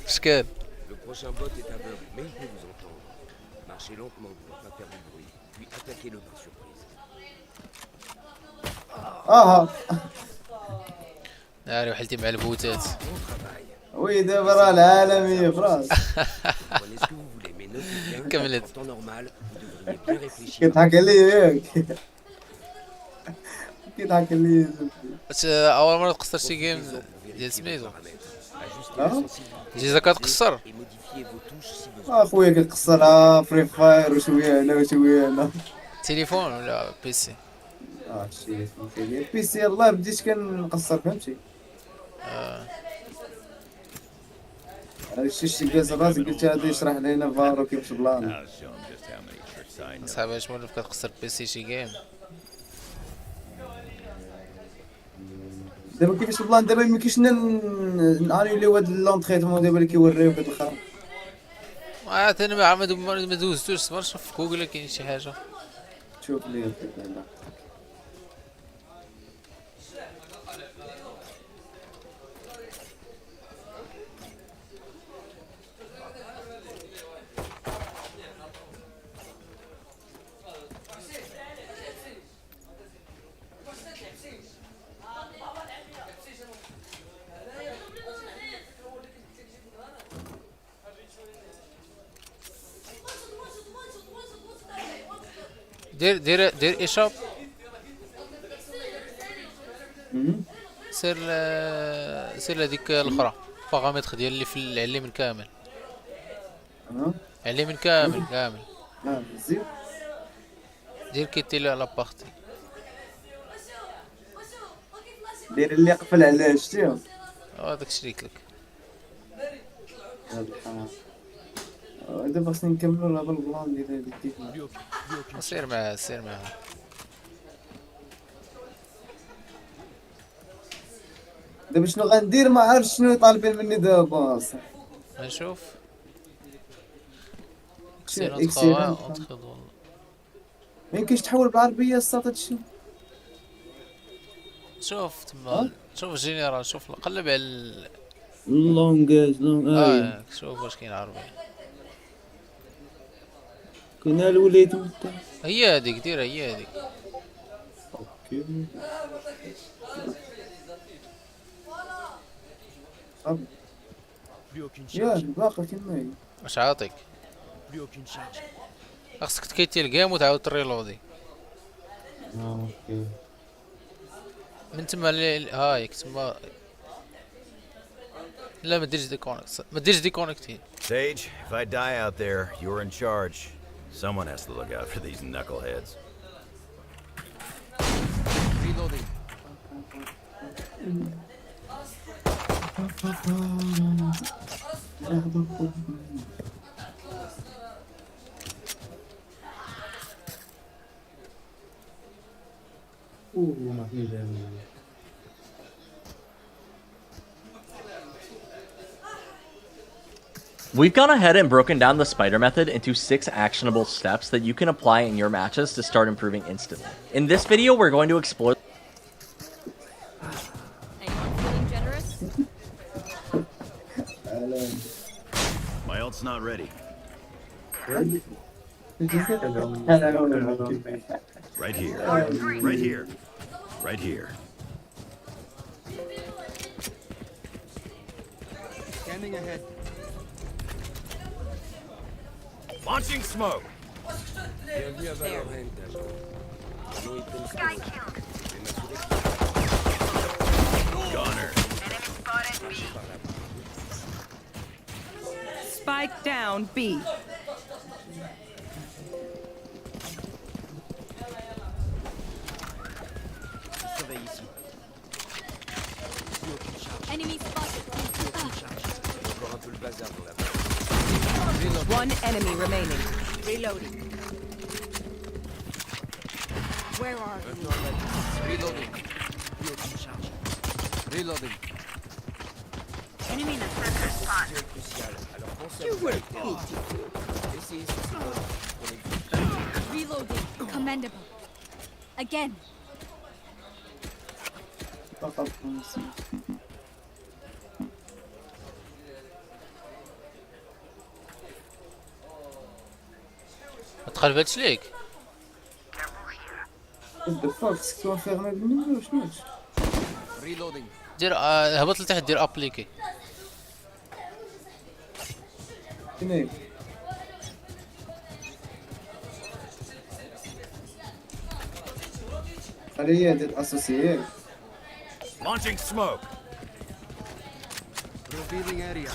شكال؟ Le prochain bot est aveugle, mais il peut vous entendre. Marchez lentement pour ne pas faire de bruit, puis attaquez-le par surprise. ناري وحلتي مع البوتات. وي دابا راه العالمية فراس. Prenez ce que vous voulez, mais notez bien كملت. qu'en temps normal, vous devriez bien réfléchir. كيضحك عليا ياك. كيضحك عليا زبدي. اول مره تقصر شي جيم ديال سميتو جيزا كتقصر. اخويا كنقصرها فري فاير وشويه هنا وشويه هنا. تليفون ولا بيسي؟ شي بيسي يلاه بديت كنقصر فهمتي. هادشي شتي جالس راسي قلت هذا يشرح لينا فارو كيفاش بلان. صاحبي اش مولف كتقصر بيسي شي جيم. دابا كيفاش بلان دابا ميمكنش نانيوليو هاد لونطريتمون دابا اللي كيوريوك هاد الخرا. انا ما دوزتوش صبر شوف في جوجل كاين شي حاجه. شوف لي دير ايشاب. سير لهاديك الاخرى باغامتر ديال اللي في على اليمين كامل. على اليمين كامل. زيد دير كيتيلي على بارتي. دير اللي قفل على شتيهم. هذاك شريت لك. دابا خصني نكملو هذا البلان ديال هاديك كيف سير معاه. دابا شنو غندير ما عرفتش شنو طالبين مني دابا. نشوف. ميمكنش تحول بالعربية الساط هادشي. شوف تما شوف الجينيرال شوف قلب على لونغ شوف واش كاين عربي. كاين الوليد هي هذيك ديرها هي هذيك. اوكي يا باقي كيما هي. واش عاطيك؟ خاصك تكيتي الجيم وتعاود تريلودي. اوكي من تما هايك تما. لا ما ديرش ديكونيكتي. Sage, if I die out there, you're in charge. Someone has to look out for these knuckleheads. Reloading. ما في We've gone ahead and broken down the spider method into 6 actionable steps that you can apply in your matches to start improving instantly. In this video, we're going to explore. Anyone feeling generous? My ult's not ready. Right here. Right here. Right here. Scanning ahead. Launching smoke. Bienvenue à Valorant, agent. Allons y pénétrer. Gunner. Spike down B. Surveille ici. Ici, aucune charge. Enemy spotted. Aucune charge. Encore un peu le bazar dans la base. One enemy remaining. Reloading. Where are you? Maintenant, on a reloading. Plus aucune charge. Reloading. Enemy C'est crucial. Alors pensez à vous arrêter. Essayez ce spot. Prenez Reloading. Commendable. Again. ما تخربتش ليك. reloading. دير هبط لتحت دير ابليكي. Launching smoke. Revealing area.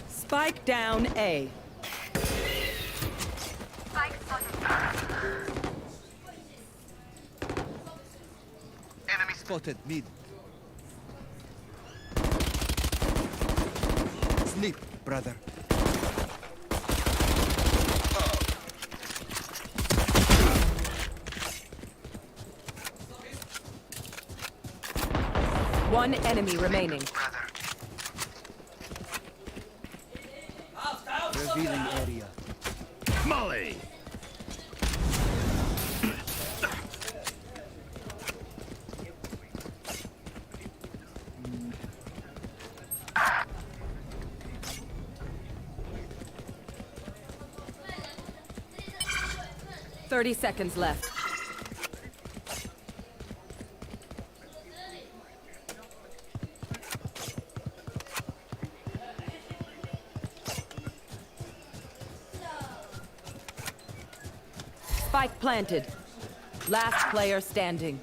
Spike down A. Enemy spotted mid. Sleep, brother. One enemy remaining. Revealing area. Molly. Thirty seconds left. Spike planted. Last player standing.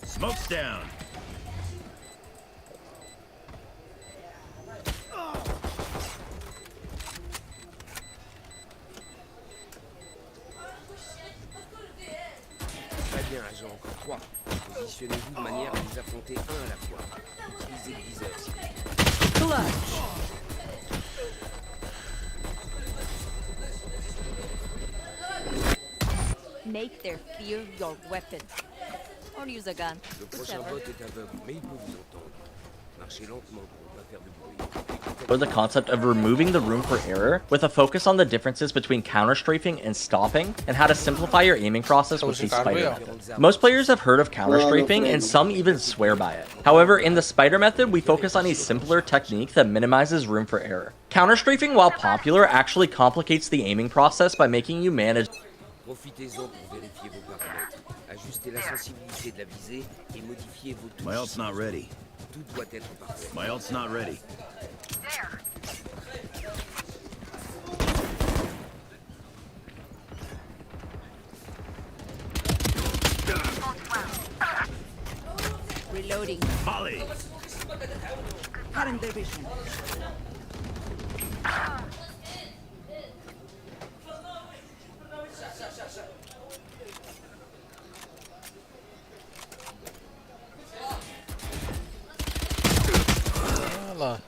Smoke's down. Très bien, agent. Encore 3. Positionnez-vous de manière à les affronter un à la fois. Utilisez le viseur, s'il vous plaît. Make their fear your weapon. Or use a gun. Le prochain bot est aveugle, mais il peut vous entendre. Marchez lentement pour ne pas faire de bruit. Or the concept of removing the room for error with a focus on the differences between counter strafing and stopping and how to simplify your aiming process with the spider method. Most players have heard of counter strafing and some even swear by it. However, in the spider method, we focus on a simpler technique that minimizes room for error. Counter strafing, while popular, actually complicates the aiming process by making you manage. Profitez-en pour vérifier vos paramètres. Ajustez la sensibilité de la visée et modifiez vos touches. My ult's not ready. Tout doit être parfait. My ult's not ready. Reloading. Molly. Current division. والله.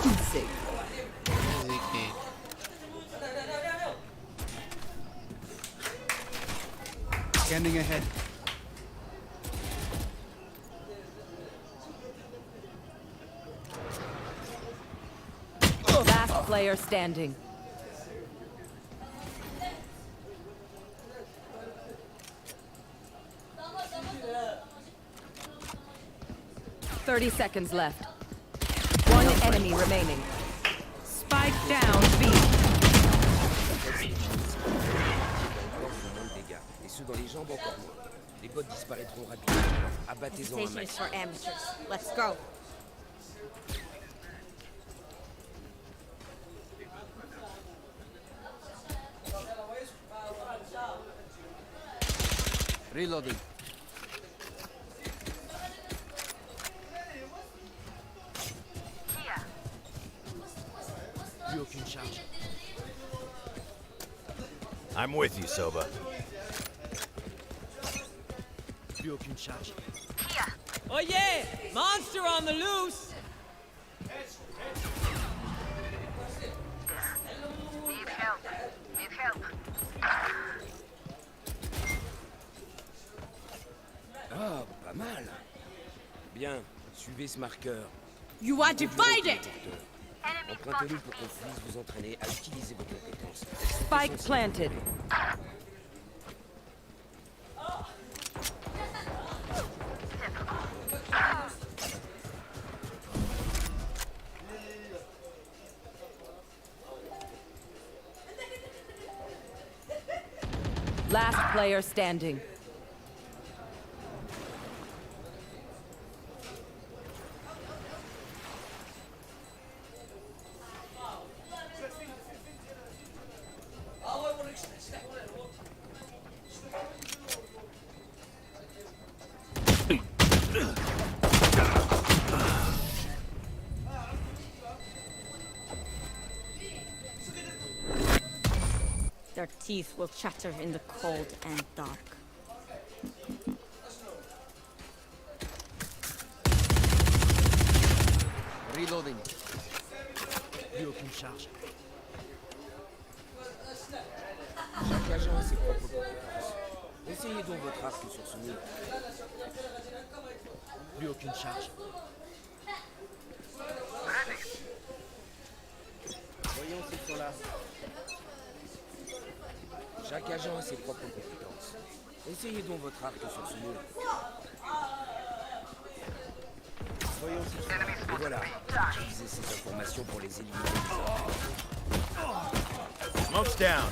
Easy. Easy kick. Scanning ahead. Last player standing. Thirty seconds left. One enemy remaining. Spike down B. Et ceux dans les jambes encore moins. Les bots disparaîtront rapidement. Abattez-en un max. For amateurs. Let's go. Reloading. Plus aucune charge. I'm with you, Soba. Plus aucune charge. Oh yeah! Monster on the loose! Need help. Need help. Ah, pas mal. Bien, suivez ce marqueur. You are divided! Empruntez-le pour qu'on puisse vous entraîner à utiliser vos compétences. Spike planted. Last player standing. Their teeth will chatter in the cold and dark. Reloading. Plus aucune charge. Chaque agent a ses propres compétences. Essayez donc votre arc sur ce mur. Plus aucune charge. Voyons ces sont là. Chaque agent a ses propres compétences. Essayez donc votre arc sur ce mur. Voyons ces sont là. Et voilà. Utilisez ces informations pour les éliminer. Smoke's down.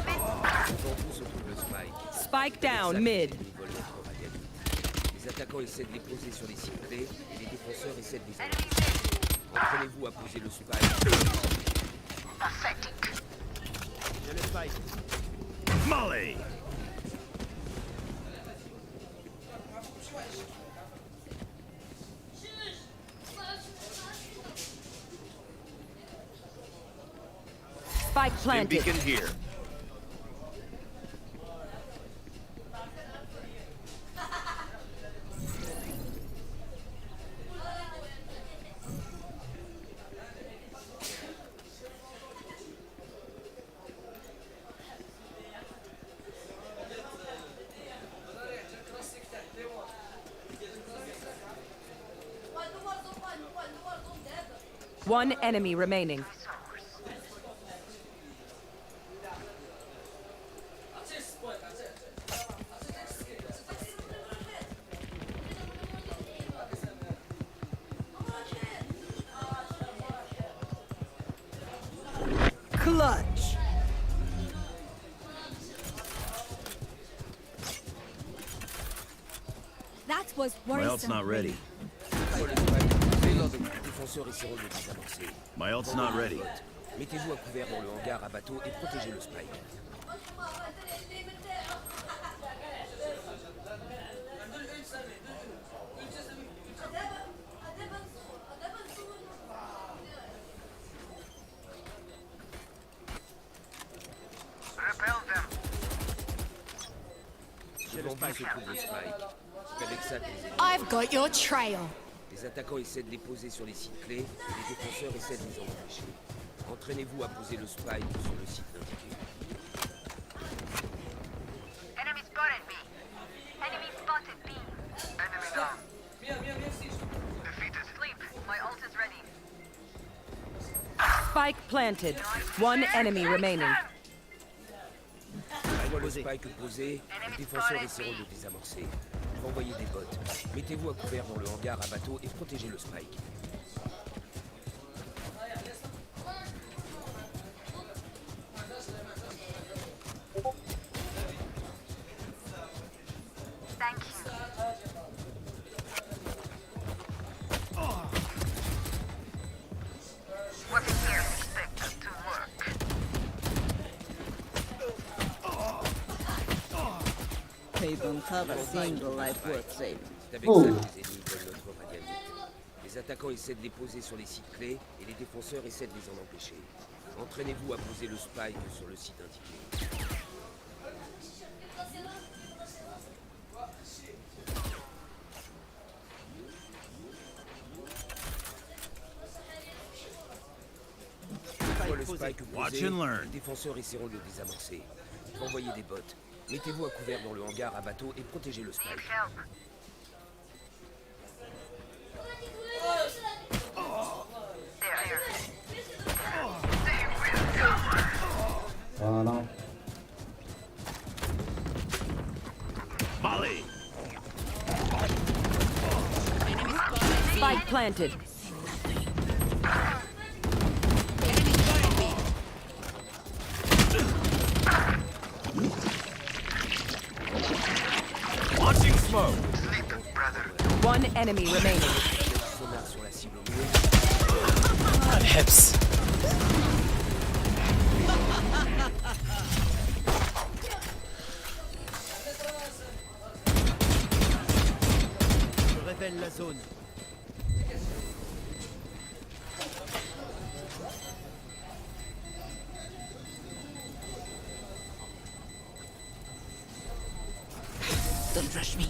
Devant vous se trouve le spike. Spike down mid. Les attaquants essaient de les poser sur les cibles clés et les défenseurs essaient de les enlever. Entraînez-vous à poser le spike. J'ai le spike. Molly! Spike planted. Beacon here. One enemy remaining. Clutch. That was My ult's not ready. Les défenseurs essaieront de les avancer. My ult's not ready. Mettez-vous à couvert dans le hangar à bateau et protégez le spike. Devant vous se trouve le spike. C'est avec ça que les ennemis... I've got your trail. Les attaquants essaient de les poser sur les sites clés et les défenseurs essaient de les empêcher. Entraînez-vous à poser le spike sur le site indiqué. Spike planted. One enemy remaining. Une fois le spike posé, les défenseurs essaieront de le désamorcer. Envoyez des bots. Mettez-vous à couvert dans le hangar à bateau et protégez le spike. They don't have a single life worth saving. C'est avec ça que les ennemis veulent notre radialité. Les attaquants essaient de les poser sur les sites clés et les défenseurs essaient de les en empêcher. Entraînez-vous à poser le spike sur le site indiqué. Une fois le spike posé, les défenseurs essaieront de le désamorcer. Envoyez des bots. Mettez-vous à couvert dans le hangar à bateau et protégez le spike. Voilà. Molly! Spike planted. Launching smoke! One enemy remaining. الحبس. Je révèle la zone. Don't rush me.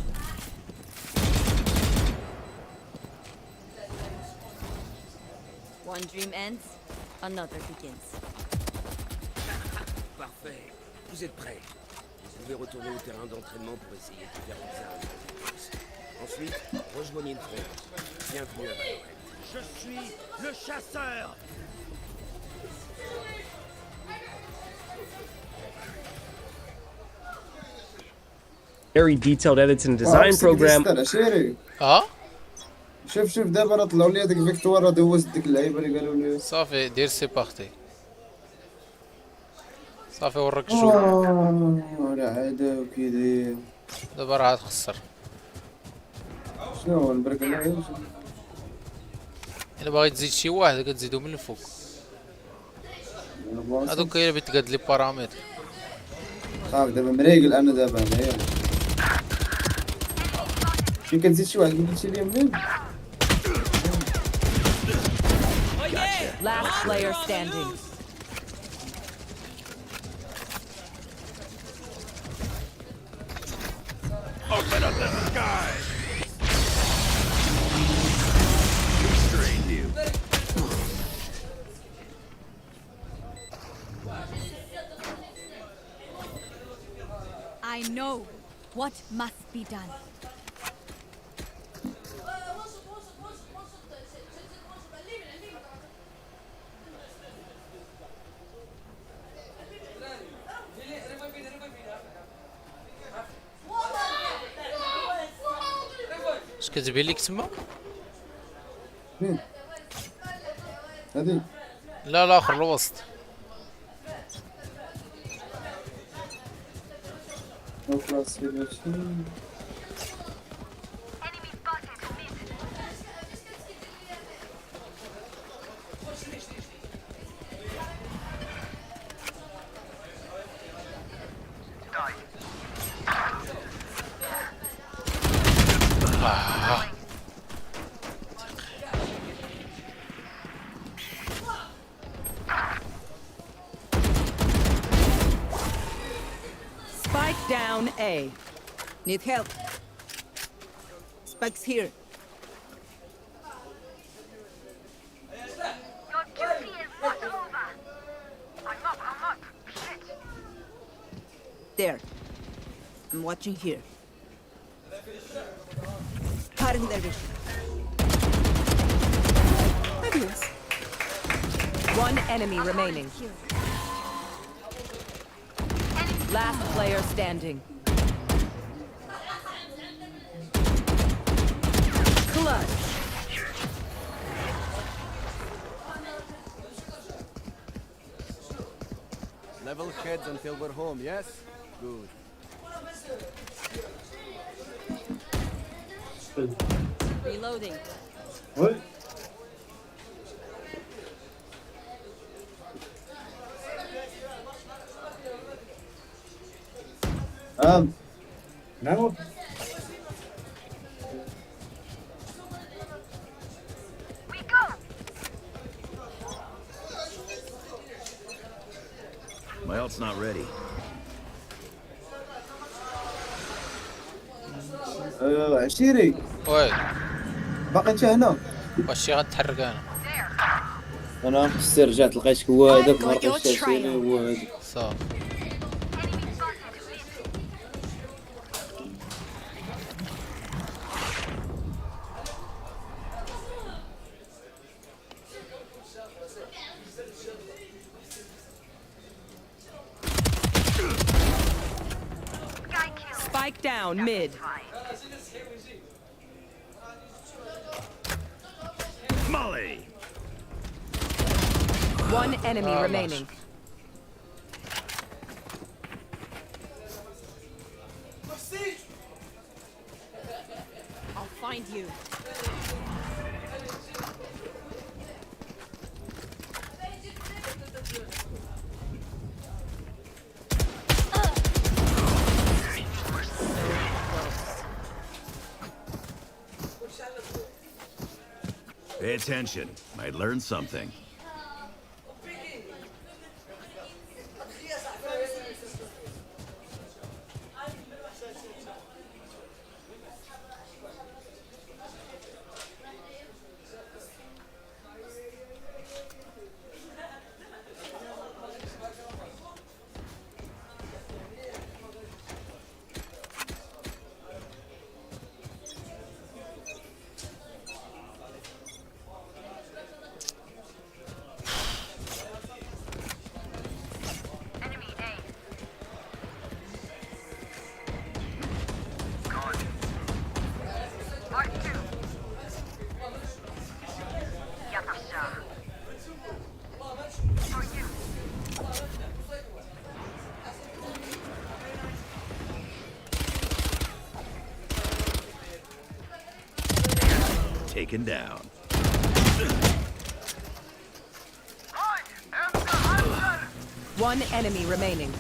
One dream ends, another begins. Parfait. Vous êtes prêts. Vous pouvez retourner au terrain d'entraînement pour essayer de faire des armes. Ensuite, rejoignez une front. Bienvenue à Valorant. Je suis le chasseur. Very detailed edits and design program. اه شوف دابا راه طلعوا لي هذيك فيكتوار راه دوزت ديك اللعيبه اللي قالوا لي. صافي دير سي بارتي. صافي وريك الجو. راه عاد وكيداير. دابا راه تخسر. شنو هو نبرك عليه؟ الا باغي تزيد شي واحد كتزيدو من الفوق. هادوك هي اللي بتقاد لي بارامتر. صافي دابا مريقل انا دابا هنايا. فين كتزيد شي واحد قلتي لي منين؟ Last player standing. Open up the sky! Restrain you. I know what must be done. اش كتبين لك تما؟ فين؟ هادي؟ لا الاخر الوسط. Spike down A. Need help. Spike's here. Your duty is not over. I'm up. Shit. There. I'm watching here. Cutting their vision. Fabulous. One enemy remaining. Last player standing. Clutch. Level heads until we're home, yes? Good. Reloading. What? No. My ult's not ready. عشيري وي باقي انت هنا. واش شي غنتحرك انا خسر رجعت لقيتك هو هذاك ما لقيتش عشيري هو هذاك. صافي. Spike down mid. Molly! One enemy remaining. I'll find you. Pay attention. Might learn something. Taken down. One enemy remaining.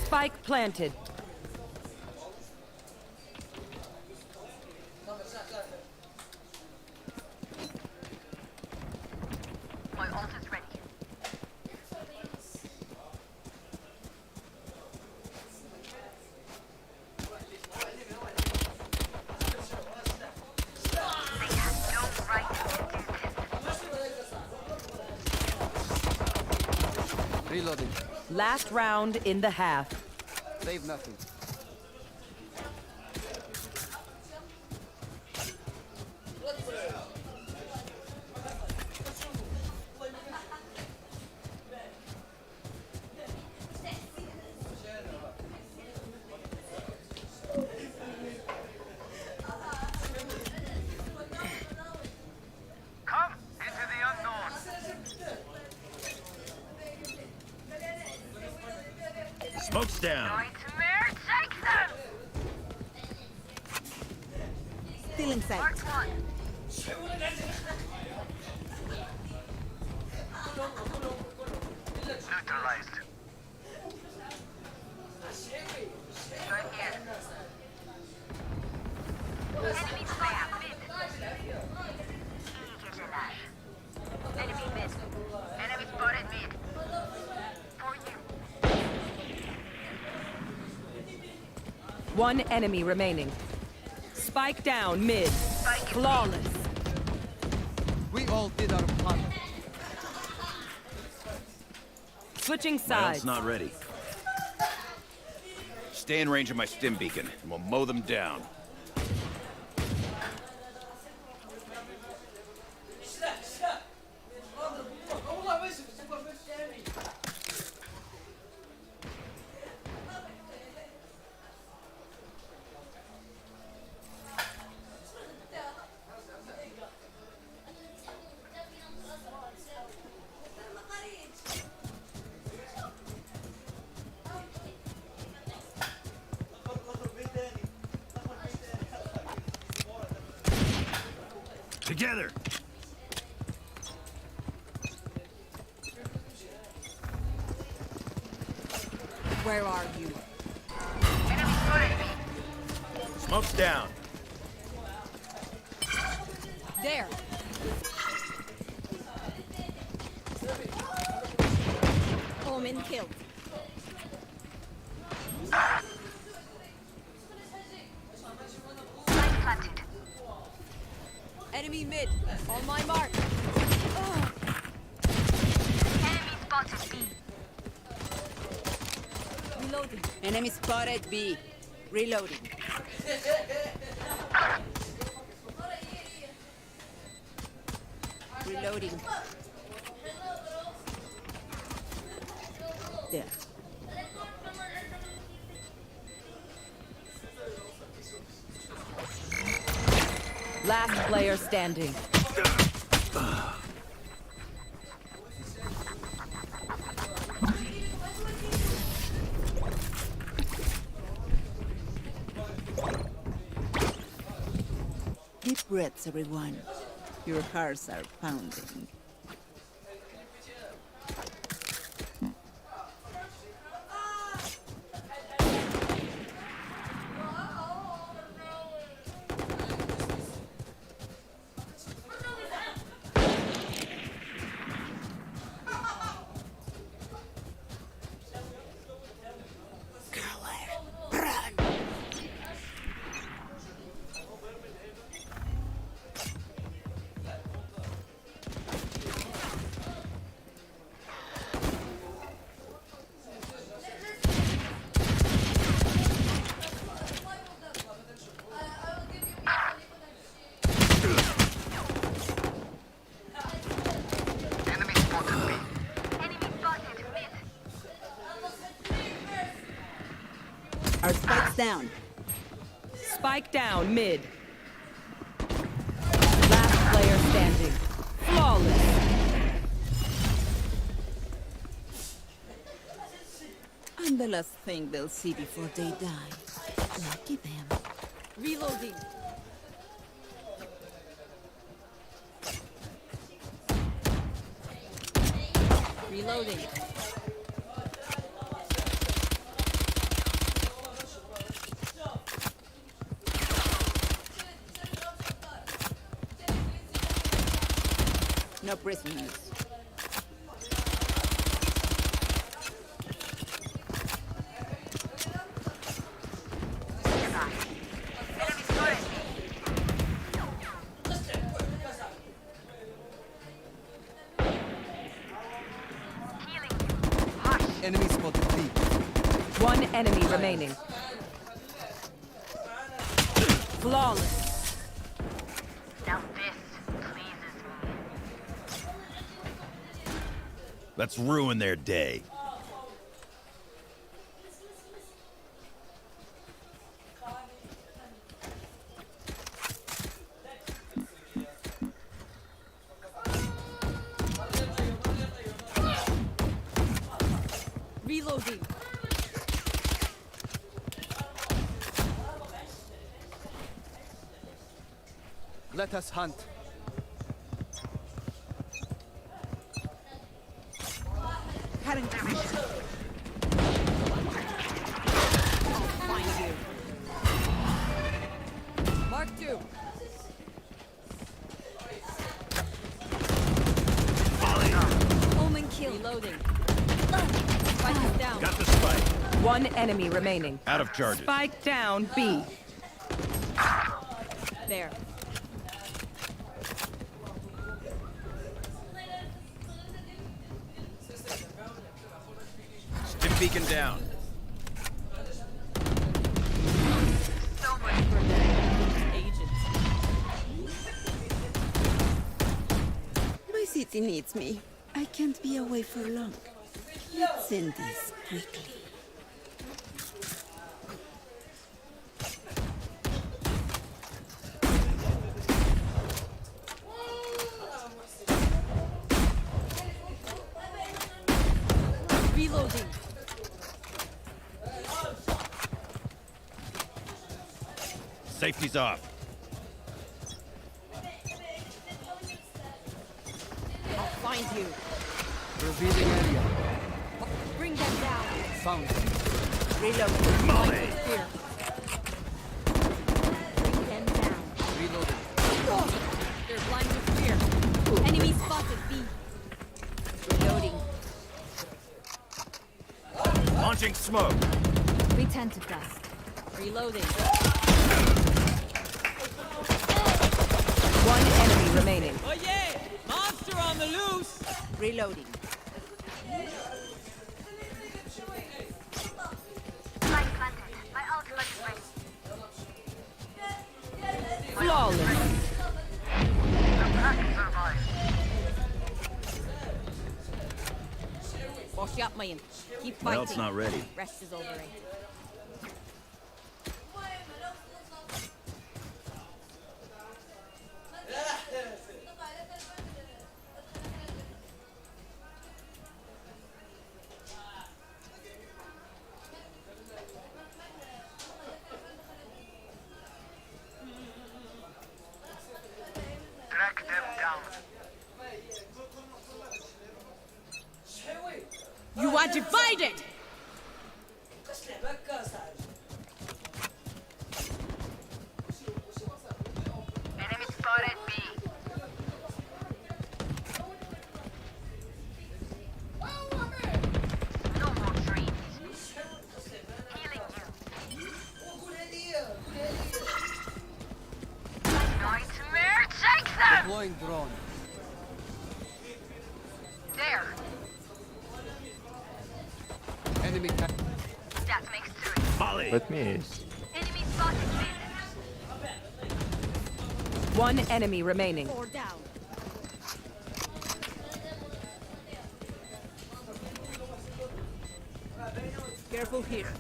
Spike planted. My ult is ready. Reloading. Last round in the half. Save nothing. Come into the unknown. Smoke's down. Nightmare takes them. Stealing sight. Mark one. Neutralized. Right here. Enemy spam mid. Enemy mid. Enemy spotted mid. For you. One enemy remaining. Spike down mid. Flawless. We all did our part. Switching My ult's sides. not ready. Stay in range of my stim beacon, and we'll mow them down. Together! Where are you? Smoke's down. There. Omen killed. Enemy mid. On my mark. Enemy spotted B. Reloading. Enemy spotted B. Reloading. Reloading. There. Last player standing. Deep breaths, everyone. Your hearts are pounding. Our spike's down. Spike down mid. Last player standing. Flawless. I'm the last thing they'll see before they die. Lucky them. Reloading. Reloading. No prisoners. Enemy spotted B. One enemy remaining. Flawless. Now this pleases me. Let's ruin their day. Reloading. Let us hunt. Cutting position. Find you. Mark 2. Omen kill. Reloading. Spike is down. Got the spike. One enemy remaining. Out of charges. Spike down B. There. Stim beacon down. for the agent. My city needs me. I can't be away for long. Let's end this quickly. Reloading. Safety's off. I'll find you. Revealing area. Bring them down. Found. Reloading. Molly! Here. Bring them down. Reloading. They're blind with fear. Enemy spotted. B. Reloading. Launching smoke. We tend to dust. Reloading. One enemy remaining. Oh yeah! Monster on the loose! Reloading. Flawless. Wash up, man. Keep fighting. Belt's not ready. Rest is overrated. Track them down. You are divided! Enemy spotted B. No more dreams. Healing you. Nightmare, take them! Deploying drone. There. Enemy. That makes three. Molly! Let me. Enemy spotted B. One enemy remaining. Four down. Careful here.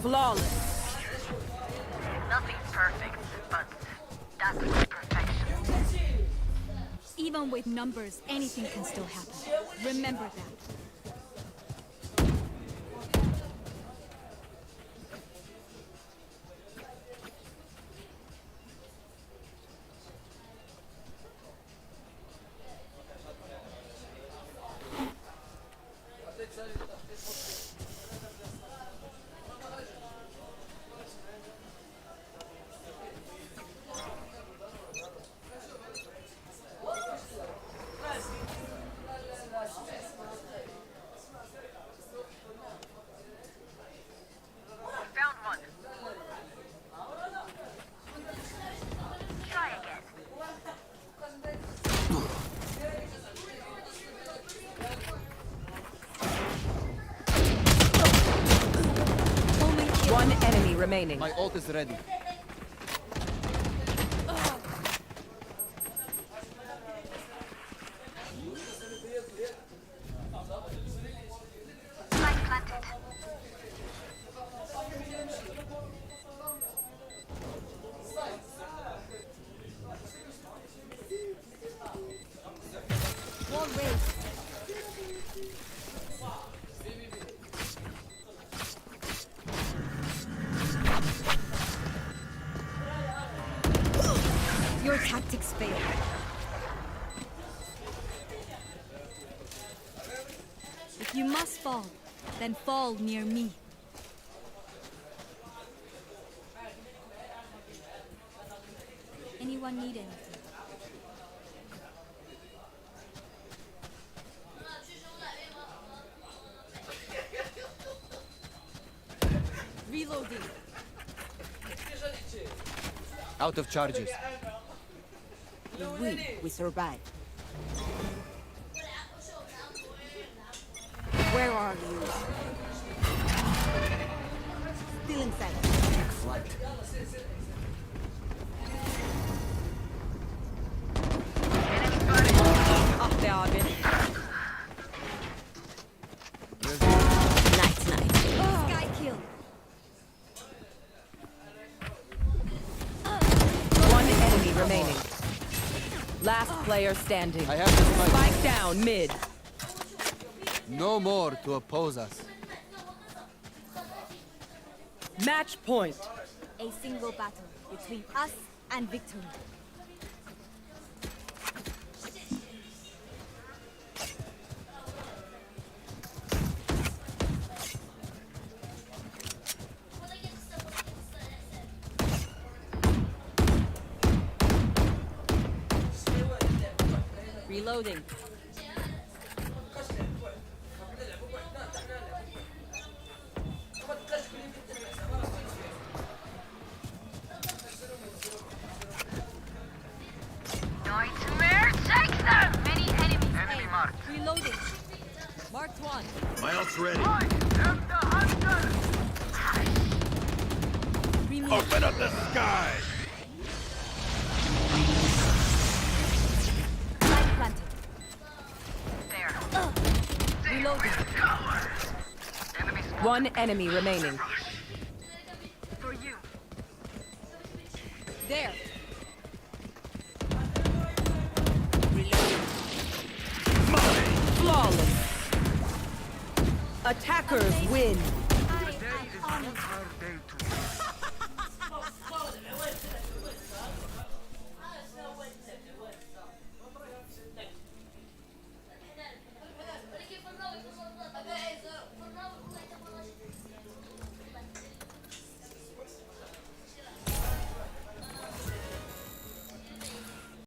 Flawless. Nothing's perfect, but that's perfection. Even with numbers, anything can still happen. Remember that. Found one. Try again. One enemy remaining. My ult is ready. Spike planted. Wall raised. Your tactics failed. If you must fall, then fall near me. Anyone need anything? Reloading. Out of charges. We survive. Where are you? Still inside. Take flight. Up there, Abin. Nice. Sky kill. One enemy remaining. Last player standing. I have to fight. Spike down mid. No more to oppose us. Match point. A single battle between us and victory. Reloading. Nightmare, take them! Many enemies. Enemy marked. Reloading. Marked one. My ult's ready. I am the hunter! Open up the sky! Light planted. There. Reloading. Enemy spotted. One enemy remaining. For you. There. Flawless. Attackers win. I am honored.